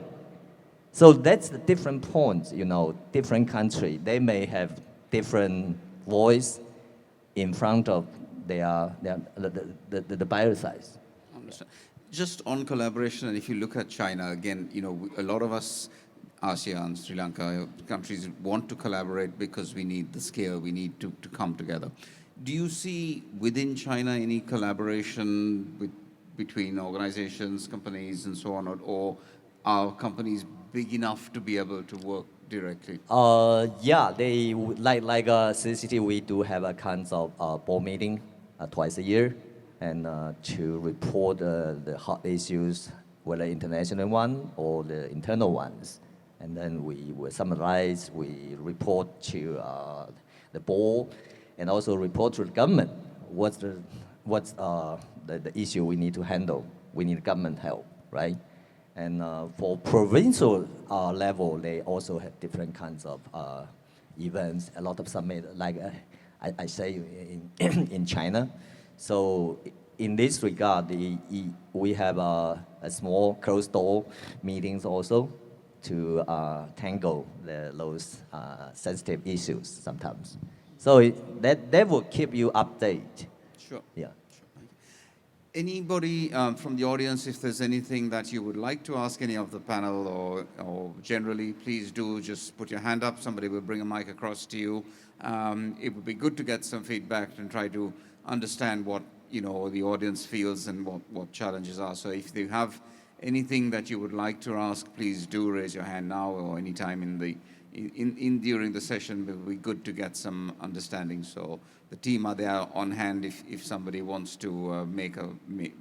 So that's the different points, you know, different country, they may have different voice in front of the buyer size. Understand. Just on collaboration, and if you look at China, again, you know, a lot of us, ASEAN, Sri Lanka, countries want to collaborate because we need the scale, we need to come together. Do you see within China any collaboration between organizations, companies, and so on, or are companies big enough to be able to work directly? Yeah, they like CCT. We do have a kinds of board meeting twice a year, and to report the hot issues, whether international one or the internal ones, and then we will summarize. We report to the board, and also report to the government. What's the issue we need to handle? We need government help, right? And for provincial level, they also have different kinds of events, a lot of summit, like I say in China. So in this regard, we have a small closed door meetings also to tangle those sensitive issues sometimes. So that will keep you updated. Sure. Yeah. Anybody from the audience, if there's anything that you would like to ask any of the panel or generally, please do just put your hand up. Somebody will bring a mic across to you. It would be good to get some feedback and try to understand what the audience feels and what challenges are. So if you have anything that you would like to ask, please do raise your hand now or anytime during the session. It will be good to get some understanding. So the team are there on hand if somebody wants to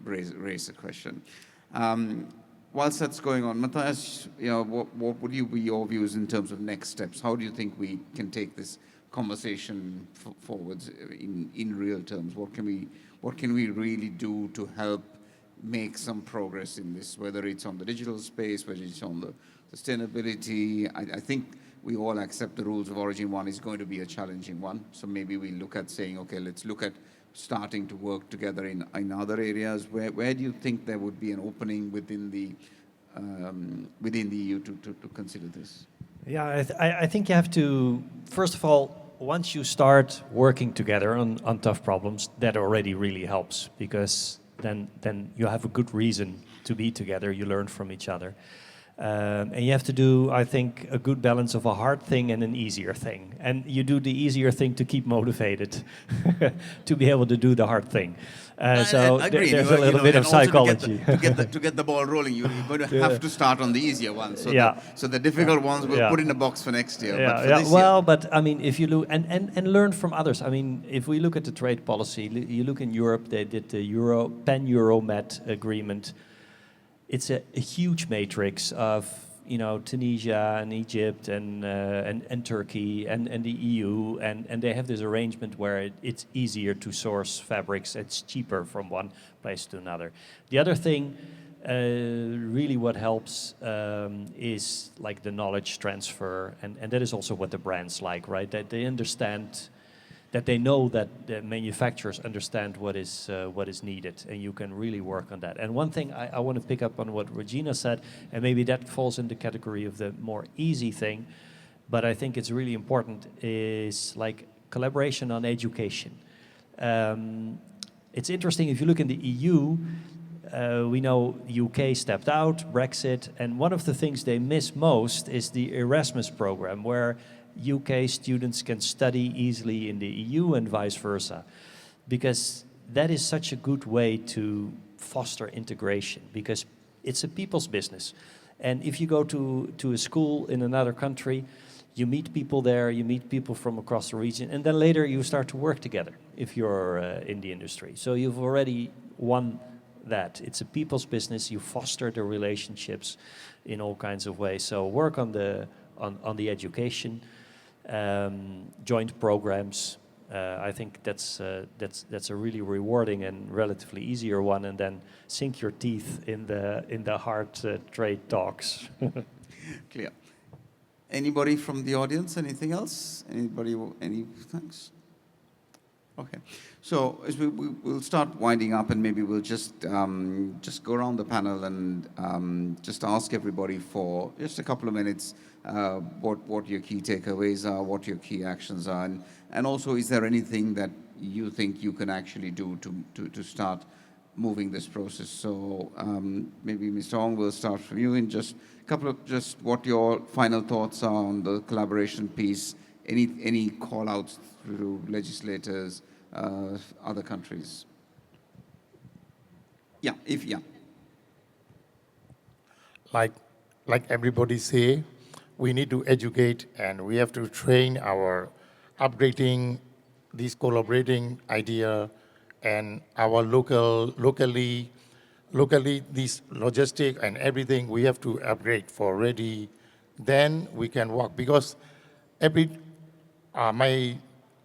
raise a question. Whilst that's going on, Matthias, what would be your views in terms of next steps? How do you think we can take this conversation forwards in real terms? What can we really do to help make some progress in this, whether it's on the digital space, whether it's on the sustainability? I think we all accept the rules of origin one is going to be a challenging one. So maybe we look at saying, okay, let's look at starting to work together in other areas. Where do you think there would be an opening within the EU to consider this? Yeah, I think you have to, first of all, once you start working together on tough problems, that already really helps, because then you have a good reason to be together. You learn from each other. And you have to do, I think, a good balance of a hard thing and an easier thing. And you do the easier thing to keep motivated to be able to do the hard thing. So there's a little bit of psychology. To get the ball rolling, you're going to have to start on the easier ones. So the difficult ones we'll put in a box for next year. But I mean, if you look and learn from others. I mean, if we look at the trade policy, you look in Europe, they did the pan-Euromed agreement. It's a huge matrix of Tunisia and Egypt and Turkey and the EU, and they have this arrangement where it's easier to source fabrics. It's cheaper from one place to another. The other thing, really what helps is like the knowledge transfer, and that is also what the brands like, right? That they understand, that they know that the manufacturers understand what is needed, and you can really work on that. And one thing I want to pick up on what Regina said, and maybe that falls in the category of the more easy thing, but I think it's really important, is like collaboration on education. It's interesting, if you look in the EU, we know UK stepped out, Brexit, and one of the things they miss most is the Erasmus program, where UK students can study easily in the EU and vice versa, because that is such a good way to foster integration, because it's a people's business. And if you go to a school in another country, you meet people there, you meet people from across the region, and then later you start to work together if you're in the industry. So you've already won that. It's a people's business. You foster the relationships in all kinds of ways. So work on the education. Joint programs. I think that's a really rewarding and relatively easier one, and then sink your teeth in the hard trade talks. Clear. Anybody from the audience? Anything else? Anybody? Any thanks? Okay. So as we'll start winding up, and maybe we'll just go around the panel and just ask everybody for just a couple of minutes what your key takeaways are, what your key actions are, and also, is there anything that you think you can actually do to start moving this process? So maybe Mr. Ong, will start from you in just a couple of what your final thoughts are on the collaboration piece. Any call outs to legislators, other countries? Like everybody say, we need to educate, and we have to train our upgrading this collaborating idea, and our locally this logistic and everything we have to upgrade for ready. Then we can work, because my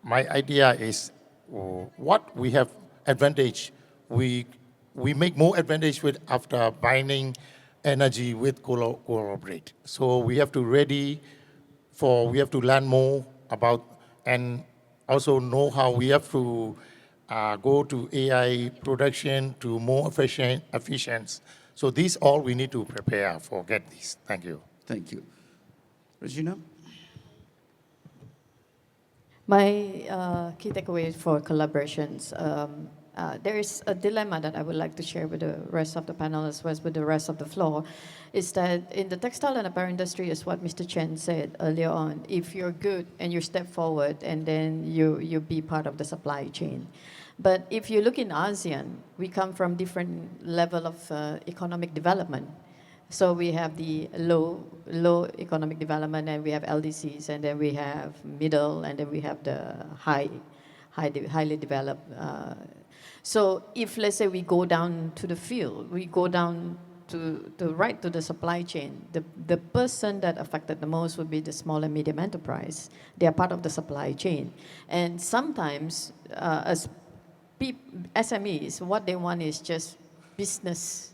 idea is what we have advantage, we make more advantage with after binding energy with collaborate. So we have to we have to learn more about, and also know how we have to go to AI production to more efficient. So these all we need to prepare for get this. Thank you. Thank you. Regina? My key takeaway for collaborations, there is a dilemma that I would like to share with the rest of the panel as well as with the rest of the floor, is that in the textile and apparel industry, is what Mr. Chen said earlier on, if you're good and you step forward and then you be part of the supply chain. But if you look in ASEAN, we come from different level of economic development. So we have the low economic development, and we have LDCs, and then we have middle, and then we have the highly developed. So if, let's say, we go down to the field, we go down to right to the supply chain, the person that affected the most would be the small and medium enterprise. They are part of the supply chain. And sometimes, as SMEs, what they want is just business.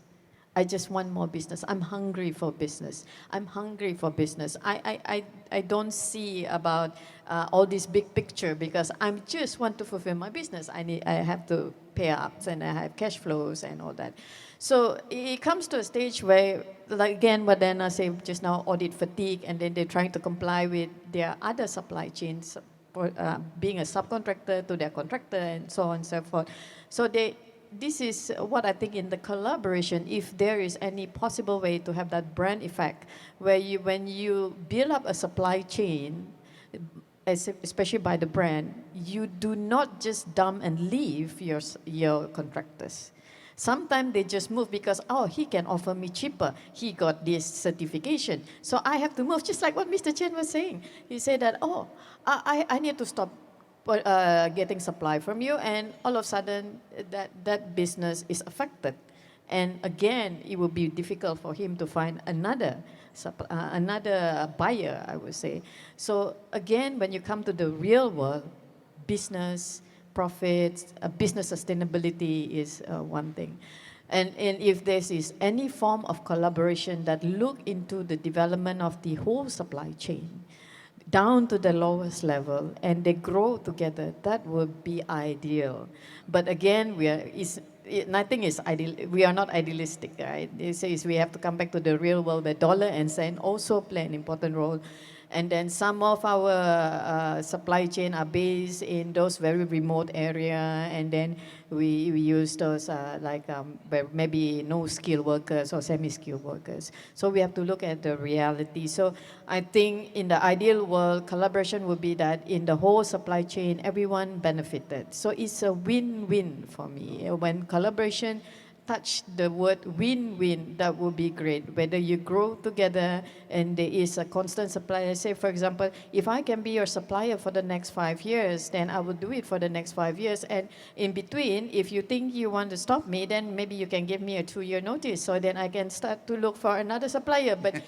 I just want more business. I'm hungry for business. I'm hungry for business. I don't see about all this big picture because I just want to fulfill my business. I have to pay ups and I have cash flows and all that. So it comes to a stage where, like again, what Dana said just now, audit fatigue, and then they're trying to comply with their other supply chains, for, being a subcontractor to their contractor and so on and so forth. So this is what I think in the collaboration, if there is any possible way to have that brand effect, where when you build up a supply chain, especially by the brand, you do not just dump and leave your contractors. Sometimes they just move because, oh, he can offer me cheaper. He got this certification. So I have to move, just like what Mr. Chen was saying. He said that, oh, I need to stop getting supply from you, and all of a sudden that business is affected. And again, it will be difficult for him to find another buyer, I would say. So again, when you come to the real world, business, profits, business sustainability is one thing. And if there is any form of collaboration that look into the development of the whole supply chain, down to the lowest level, and they grow together, that would be ideal. But again, nothing is ideal. We are not idealistic, right? It says we have to come back to the real world where dollar and cent also play an important role. And then some of our supply chain are based in those very remote area, and then we use those where maybe no skilled workers or semi-skilled workers. So we have to look at the reality. So I think in the ideal world, collaboration would be that in the whole supply chain, everyone benefited. So it's a win-win for me. When collaboration touch the word win-win, that would be great. Whether you grow together and there is a constant supply. Say, for example, if I can be your supplier for the next 5 years, then I will do it for the next 5 years. And in between, if you think you want to stop me, then maybe you can give me a 2-year notice, so then I can start to look for another supplier. But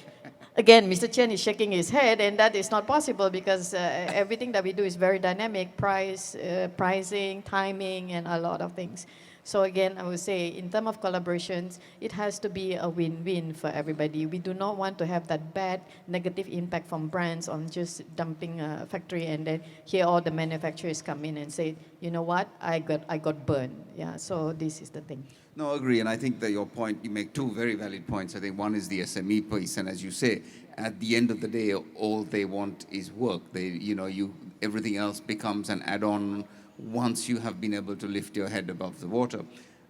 again, Mr. Chen is shaking his head, and that is not possible because everything that we do is very dynamic, pricing, timing, and a lot of things. So again, I would say in terms of collaborations, it has to be a win-win for everybody. We do not want to have that bad negative impact from brands on just dumping a factory, and then here all the manufacturers come in and say, you know what, I got burned. Yeah, so this is the thing. No, I agree, and I think that your point, you make two very valid points. I think one is the SME piece, and as you say, at the end of the day, all they want is work. Everything else becomes an add-on once you have been able to lift your head above the water.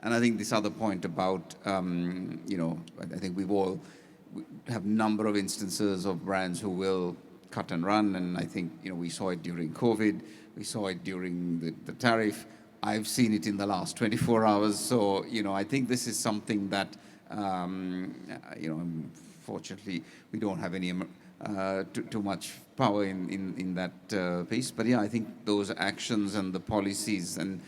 And I think this other point about, I think we have a number of instances of brands who will cut and run, and I think, we saw it during COVID, we saw it during the tariff. I've seen it in the last 24 hours. So, I think this is something that, unfortunately, we don't have any too much power in that piece. But yeah, I think those actions and the policies and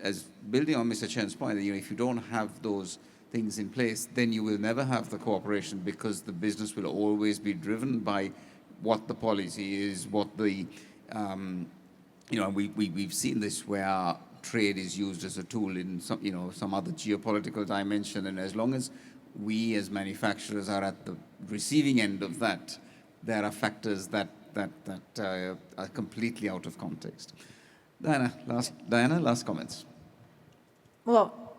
as building on Mr. Chen's point, if you don't have those things in place, then you will never have the cooperation, because the business will always be driven by what the policy is, what the we've seen this where trade is used as a tool in some other geopolitical dimension, and as long as we as manufacturers are at the receiving end of that, there are factors that are completely out of context. Diana, last comments. Well,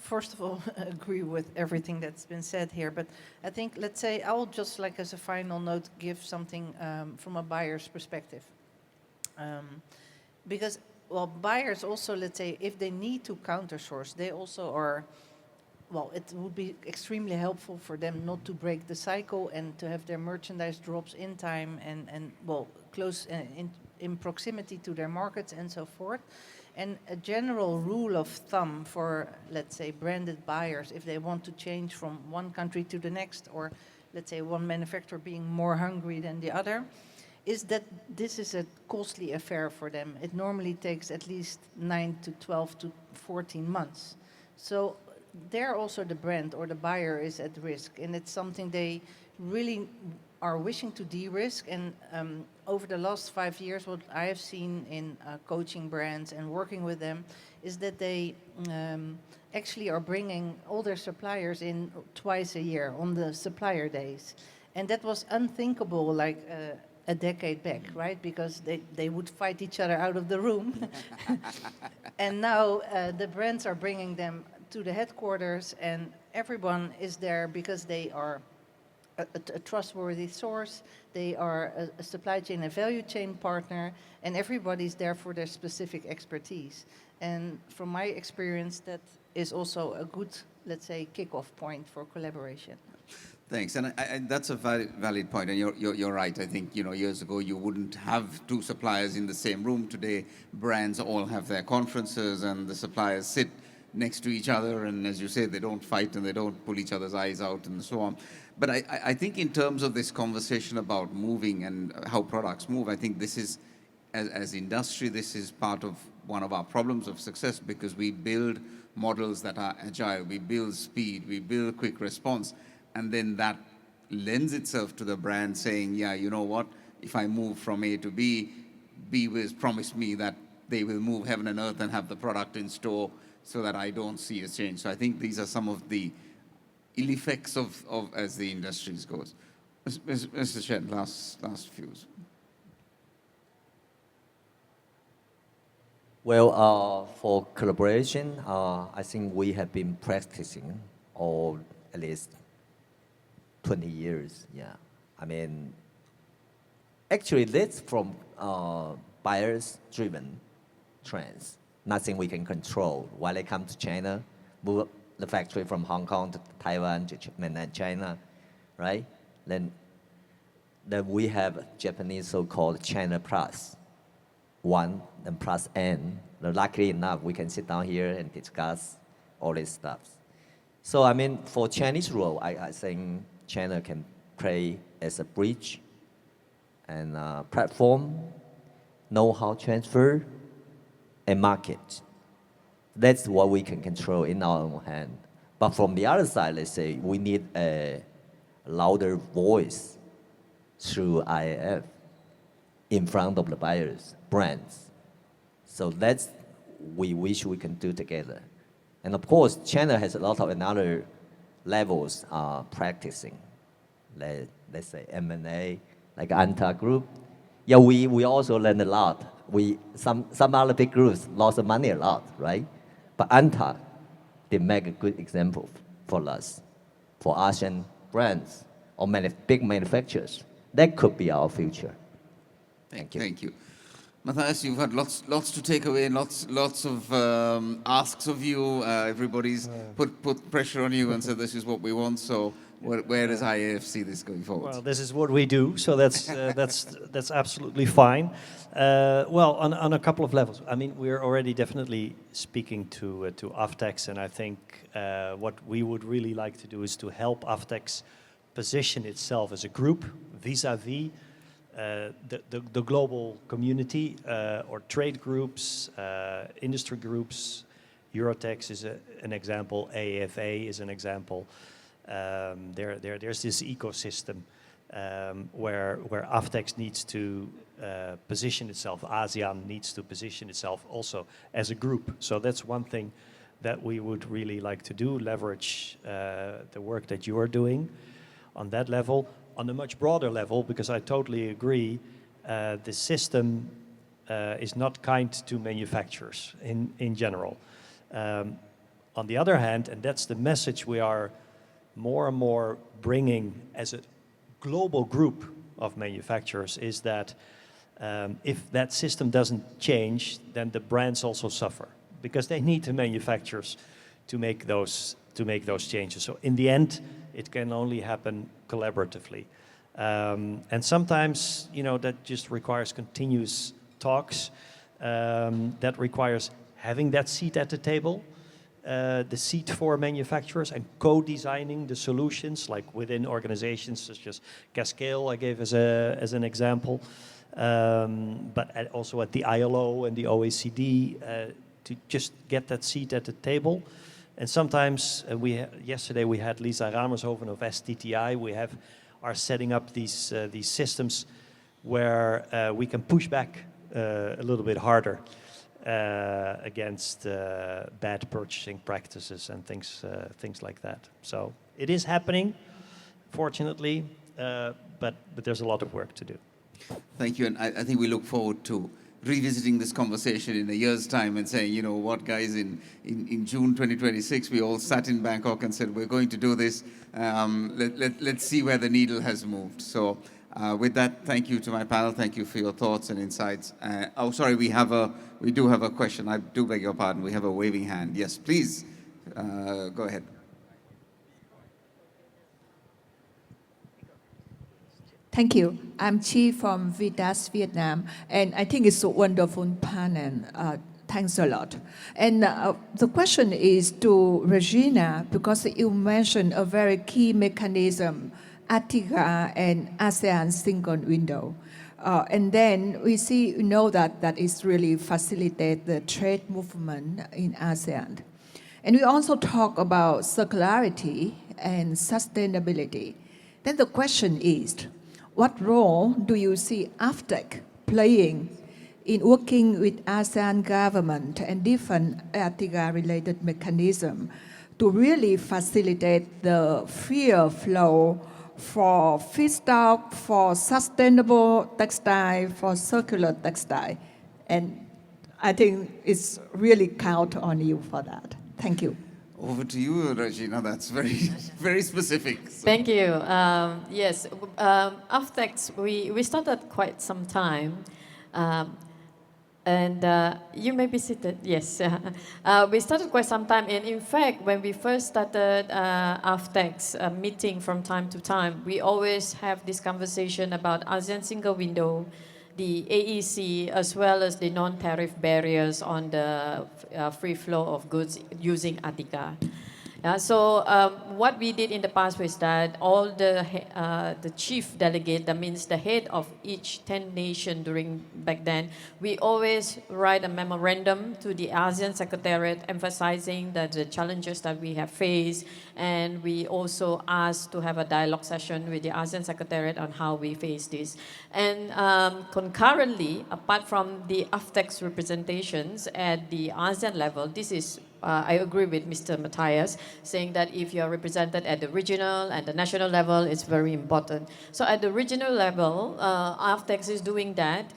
first of all agree with everything that's been said here, but I think, let's say, I will just, like, as a final note, give something from a buyer's perspective. Because, well, buyers also, let's say, if they need to counter source, they also are, well, it would be extremely helpful for them not to break the cycle and to have their merchandise drops in time and well, close in proximity to their markets and so forth. And a general rule of thumb for, let's say, branded buyers, if they want to change from one country to the next, or let's say one manufacturer being more hungry than the other, is that this is a costly affair for them. It normally takes at least 9 to 12 to 14 months. So there also the brand or the buyer is at risk, and it's something they really are wishing to de-risk. And over the last 5 years, what I have seen in coaching brands and working with them is that they actually are bringing all their suppliers in twice a year on the supplier days. And that was unthinkable like a decade back, right? Because they would fight each other out of the room. And now the brands are bringing them to the headquarters, and everyone is there because they are a trustworthy source, they are a supply chain, a value chain partner, and everybody's there for their specific expertise. And from my experience, that is also a good, let's say, kickoff point for collaboration. Thanks, and that's a valid point, and you're right. I think, years ago you wouldn't have two suppliers in the same room. Today, brands all have their conferences, and the suppliers sit next to each other, and as you say, they don't fight and they don't pull each other's eyes out and so on. But I think in terms of this conversation about moving and how products move, I think this is, as industry, this is part of one of our problems of success, because we build models that are agile, we build speed, we build quick response, and then that lends itself to the brand saying, yeah, you know what, if I move from A to B, B will promise me that they will move heaven and earth and have the product in store so that I don't see a change. So I think these are some of the ill effects of as the industry goes. Mr. Chen, last views. Well, for collaboration, I think we have been practicing, or at least 20 years, yeah. I mean, actually that's from buyers-driven trends. Nothing we can control. While they come to China, move the factory from Hong Kong to Taiwan to mainland China, right? Then we have Japanese so-called China Plus 1 and Plus N. Luckily enough, we can sit down here and discuss all this stuff. So I mean, for Chinese role, I think China can play as a bridge and platform, know-how transfer, and market. That's what we can control in our own hand. But from the other side, let's say, we need a louder voice through IAF in front of the buyers, brands. So that's we wish we can do together. And of course, China has a lot of another levels practicing. Let's say M&A, like ANTA Group. Yeah, we also learned a lot. Some other big groups lost money a lot, right? But ANTA, they make a good example for us, for Asian brands or big manufacturers. That could be our future. Thank you. Thank you. Matthias, you've had lots to take away, lots of asks of you. Everybody's put pressure on you and said this is what we want. So where does IAF see this going forward? Well, this is what we do, so that's absolutely fine. Well, on a couple of levels. I mean, we're already definitely speaking to Aftex, and I think what we would really like to do is to help Aftex position itself as a group vis-à-vis the global community or trade groups, industry groups. Eurotex is an example. AFA is an example. There's this ecosystem where Aftex needs to position itself. ASEAN needs to position itself also as a group. So that's one thing that we would really like to do, leverage the work that you are doing on that level. On a much broader level, because I totally agree, the system is not kind to manufacturers in general. On the other hand, and that's the message we are more and more bringing as a global group of manufacturers, is that if that system doesn't change, then the brands also suffer, because they need the manufacturers to make those changes. So in the end, it can only happen collaboratively. And sometimes, that just requires continuous talks. That requires having that seat at the table, the seat for manufacturers, and co-designing the solutions, like within organizations such as Cascale, I gave as an example, but also at the ILO and the OECD, to just get that seat at the table. And sometimes, yesterday we had Lisa Ramershoven of STTI. We are setting up these systems where we can push back a little bit harder against bad purchasing practices and things like that. So it is happening, fortunately, but there's a lot of work to do. Thank you, and I think we look forward to revisiting this conversation in a year's time and saying, what, guys, in June 2026, we all sat in Bangkok and said, we're going to do this. Let's see where the needle has moved. So with that, thank you to my panel. Thank you for your thoughts and insights. Oh, sorry, we do have a question. I do beg your pardon. We have a waving hand. Yes, please, go ahead. Thank you. I'm Chi from Vidas, Vietnam, and I think it's a wonderful panel. Thanks a lot. And the question is to Regina, because you mentioned a very key mechanism, ATIGA and ASEAN single window. And then we know that is really facilitate the trade movement in ASEAN. And we also talk about circularity and sustainability. Then the question is, what role do you see AFTEC playing in working with ASEAN government and different ATIGA-related mechanisms to really facilitate the free flow for feedstock, for sustainable textile, for circular textile? And I think it's really count on you for that. Thank you. Over to you, Regina. That's very specific. So. Thank you. Yes, AFTEX, we started quite some time. And you may be seated, yes. We started quite some time, and in fact, when we first started AFTEX meeting from time to time, we always have this conversation about ASEAN single window, the AEC, as well as the non-tariff barriers on the free flow of goods using ATIGA. So what we did in the past was that all the chief delegate, that means the head of each 10 nation back then, we always write a memorandum to the ASEAN Secretariat emphasizing that the challenges that we have faced, and we also asked to have a dialogue session with the ASEAN Secretariat on how we face this. And concurrently, apart from the AFTEX representations at the ASEAN level, this is I agree with Mr. Matthias, saying that if you are represented at the regional and the national level, it's very important. So at the regional level, AFTEX is doing that,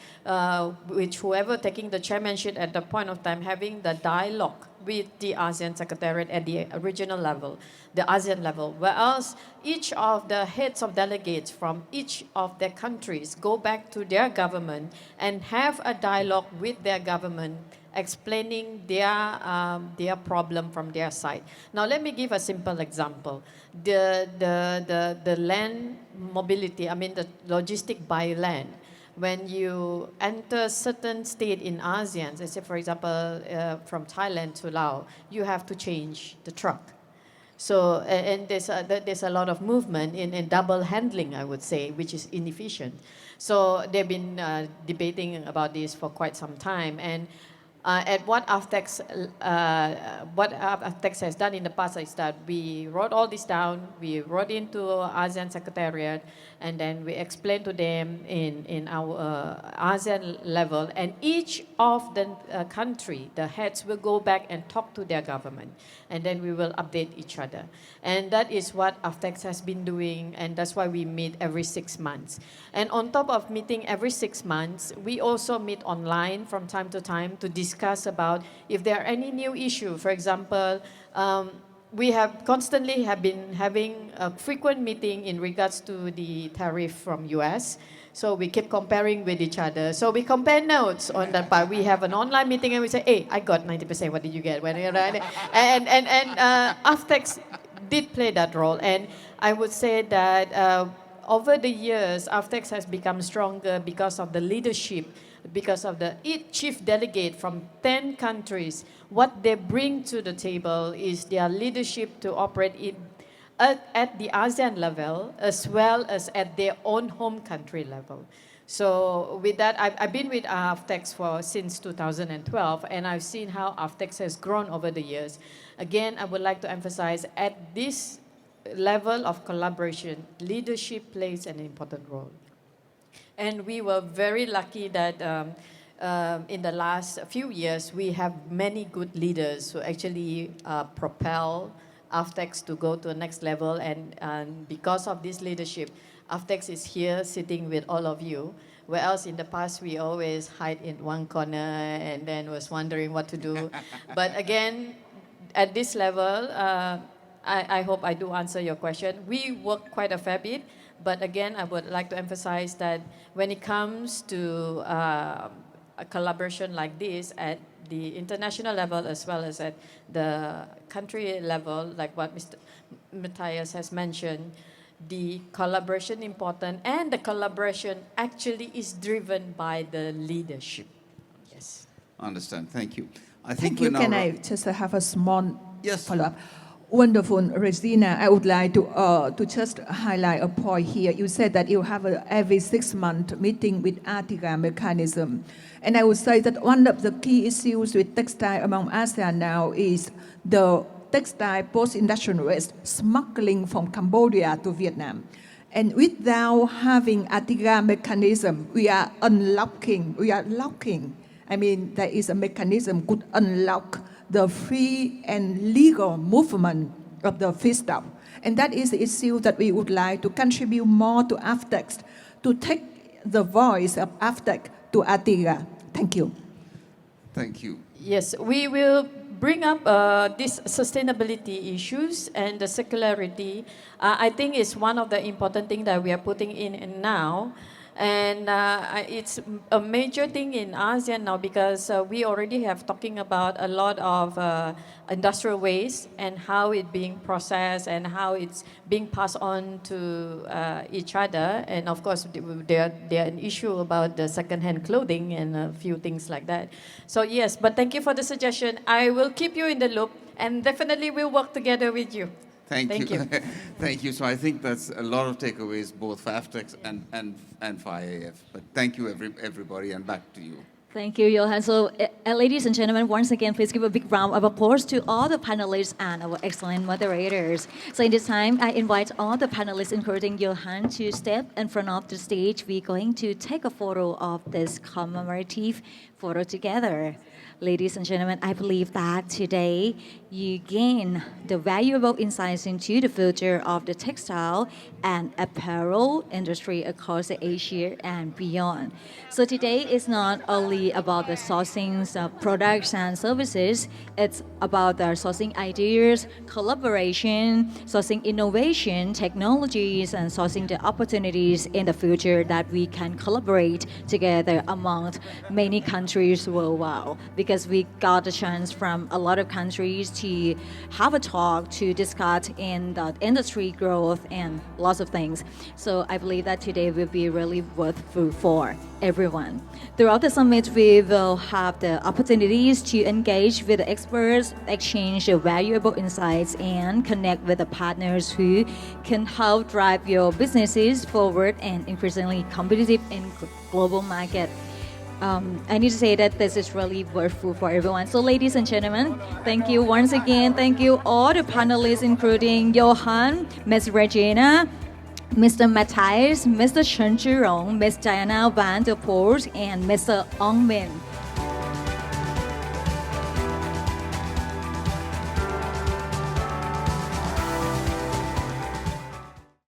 which whoever taking the chairmanship at the point of time, having the dialogue with the ASEAN Secretariat at the regional level, the ASEAN level, whereas each of the heads of delegates from each of their countries go back to their government and have a dialogue with their government, explaining their problem from their side. Now, let me give a simple example. The land mobility, I mean the logistic by land. When you enter certain state in ASEAN, let's say for example from Thailand to Laos, you have to change the truck. So, and there's a lot of movement in double handling, I would say, which is inefficient. So they've been debating about this for quite some time. And at what AFTEX has done in the past is that we wrote all this down, we wrote into ASEAN Secretariat, and then we explained to them in our ASEAN level, and each of the country, the heads will go back and talk to their government, and then we will update each other. And that is what AFTEX has been doing, and that's why we meet every 6 months. And on top of meeting every 6 months, we also meet online from time to time to discuss discuss about if there are any new issue. For example, we have constantly have been having a frequent meeting in regards to the tariff from US. So we keep comparing with each other. So we compare notes on that part. We have an online meeting and we say, hey, I got 90%, what did you get? And Aftex did play that role. And I would say that over the years, Aftex has become stronger because of the leadership, because of the each chief delegate from 10 countries. What they bring to the table is their leadership to operate at the ASEAN level as well as at their own home country level. So with that, I've been with Aftex since 2012, and I've seen how Aftex has grown over the years. Again, I would like to emphasize at this level of collaboration, leadership plays an important role. And we were very lucky that in the last few years, we have many good leaders who actually propel Aftex to go to the next level. And because of this leadership, Aftex is here sitting with all of you. Whereas in the past, we always hide in one corner and then was wondering what to do. But again, at this level, I hope I do answer your question. We work quite a fair bit. But again, I would like to emphasize that when it comes to a collaboration like this at the international level as well as at the country level, like what Mr. Matthias has mentioned, the collaboration important, and the collaboration actually is driven by the leadership. Yes. Understand. Thank you. I Thank think you. we're Can now. I just have a small Yes. follow-up? Wonderful, Regina. I would like to just highlight a point here. You said that you have every 6-month meeting with Artiga mechanism. And I would say that one of the key issues with textile among ASEAN now is the textile post-industrial waste smuggling from Cambodia to Vietnam. And without having Artiga mechanism, we are locking. I mean, there is a mechanism could unlock the free and legal movement of the feedstock. And that is the issue that we would like to contribute more to Aftex, to take the voice of Aftex to Artiga. Thank you. Thank you. Yes, we will bring up these sustainability issues and the circularity. I think is one of the important things that we are putting in now. And it's a major thing in ASEAN now because we already have talking about a lot of industrial waste and how it's being processed and how it's being passed on to each other. And of course, there an issue about the second-hand clothing and a few things like that. So yes, but thank you for the suggestion. I will keep you in the loop and definitely we'll work together with you. Thank you. Thank you. So I think that's a lot of takeaways, both for Aftex and for IAF. But thank you, everybody, and back to you. Thank you, Johan. So, ladies and gentlemen, once again, please give a big round of applause to all the panelists and our excellent moderators. So, in this time, I invite all the panelists, including Johan, to step in front of the stage. We're going to take a photo of this commemorative photo together. Ladies and gentlemen, I believe that today you gain the valuable insights into the future of the textile and apparel industry across Asia and beyond. So today is not only about the sourcing of products and services, it's about the sourcing ideas, collaboration, sourcing innovation, technologies, and sourcing the opportunities in the future that we can collaborate together among many countries worldwide. Because we got a chance from a lot of countries to have a talk to discuss in the industry growth and lots of things. So I believe that today will be really worthwhile for everyone. Throughout the summit, we will have the opportunities to engage with the experts, exchange valuable insights, and connect with the partners who can help drive your businesses forward and increasingly competitive in global market. I need to say that this is really worthwhile for everyone. So ladies and gentlemen, thank you once again. Thank you all the panelists, including Johan, Ms. Regina, Mr. Matthias, Mr. Chen Zhirong, Ms. Diana Van der Poel, and Mr. Ong Min.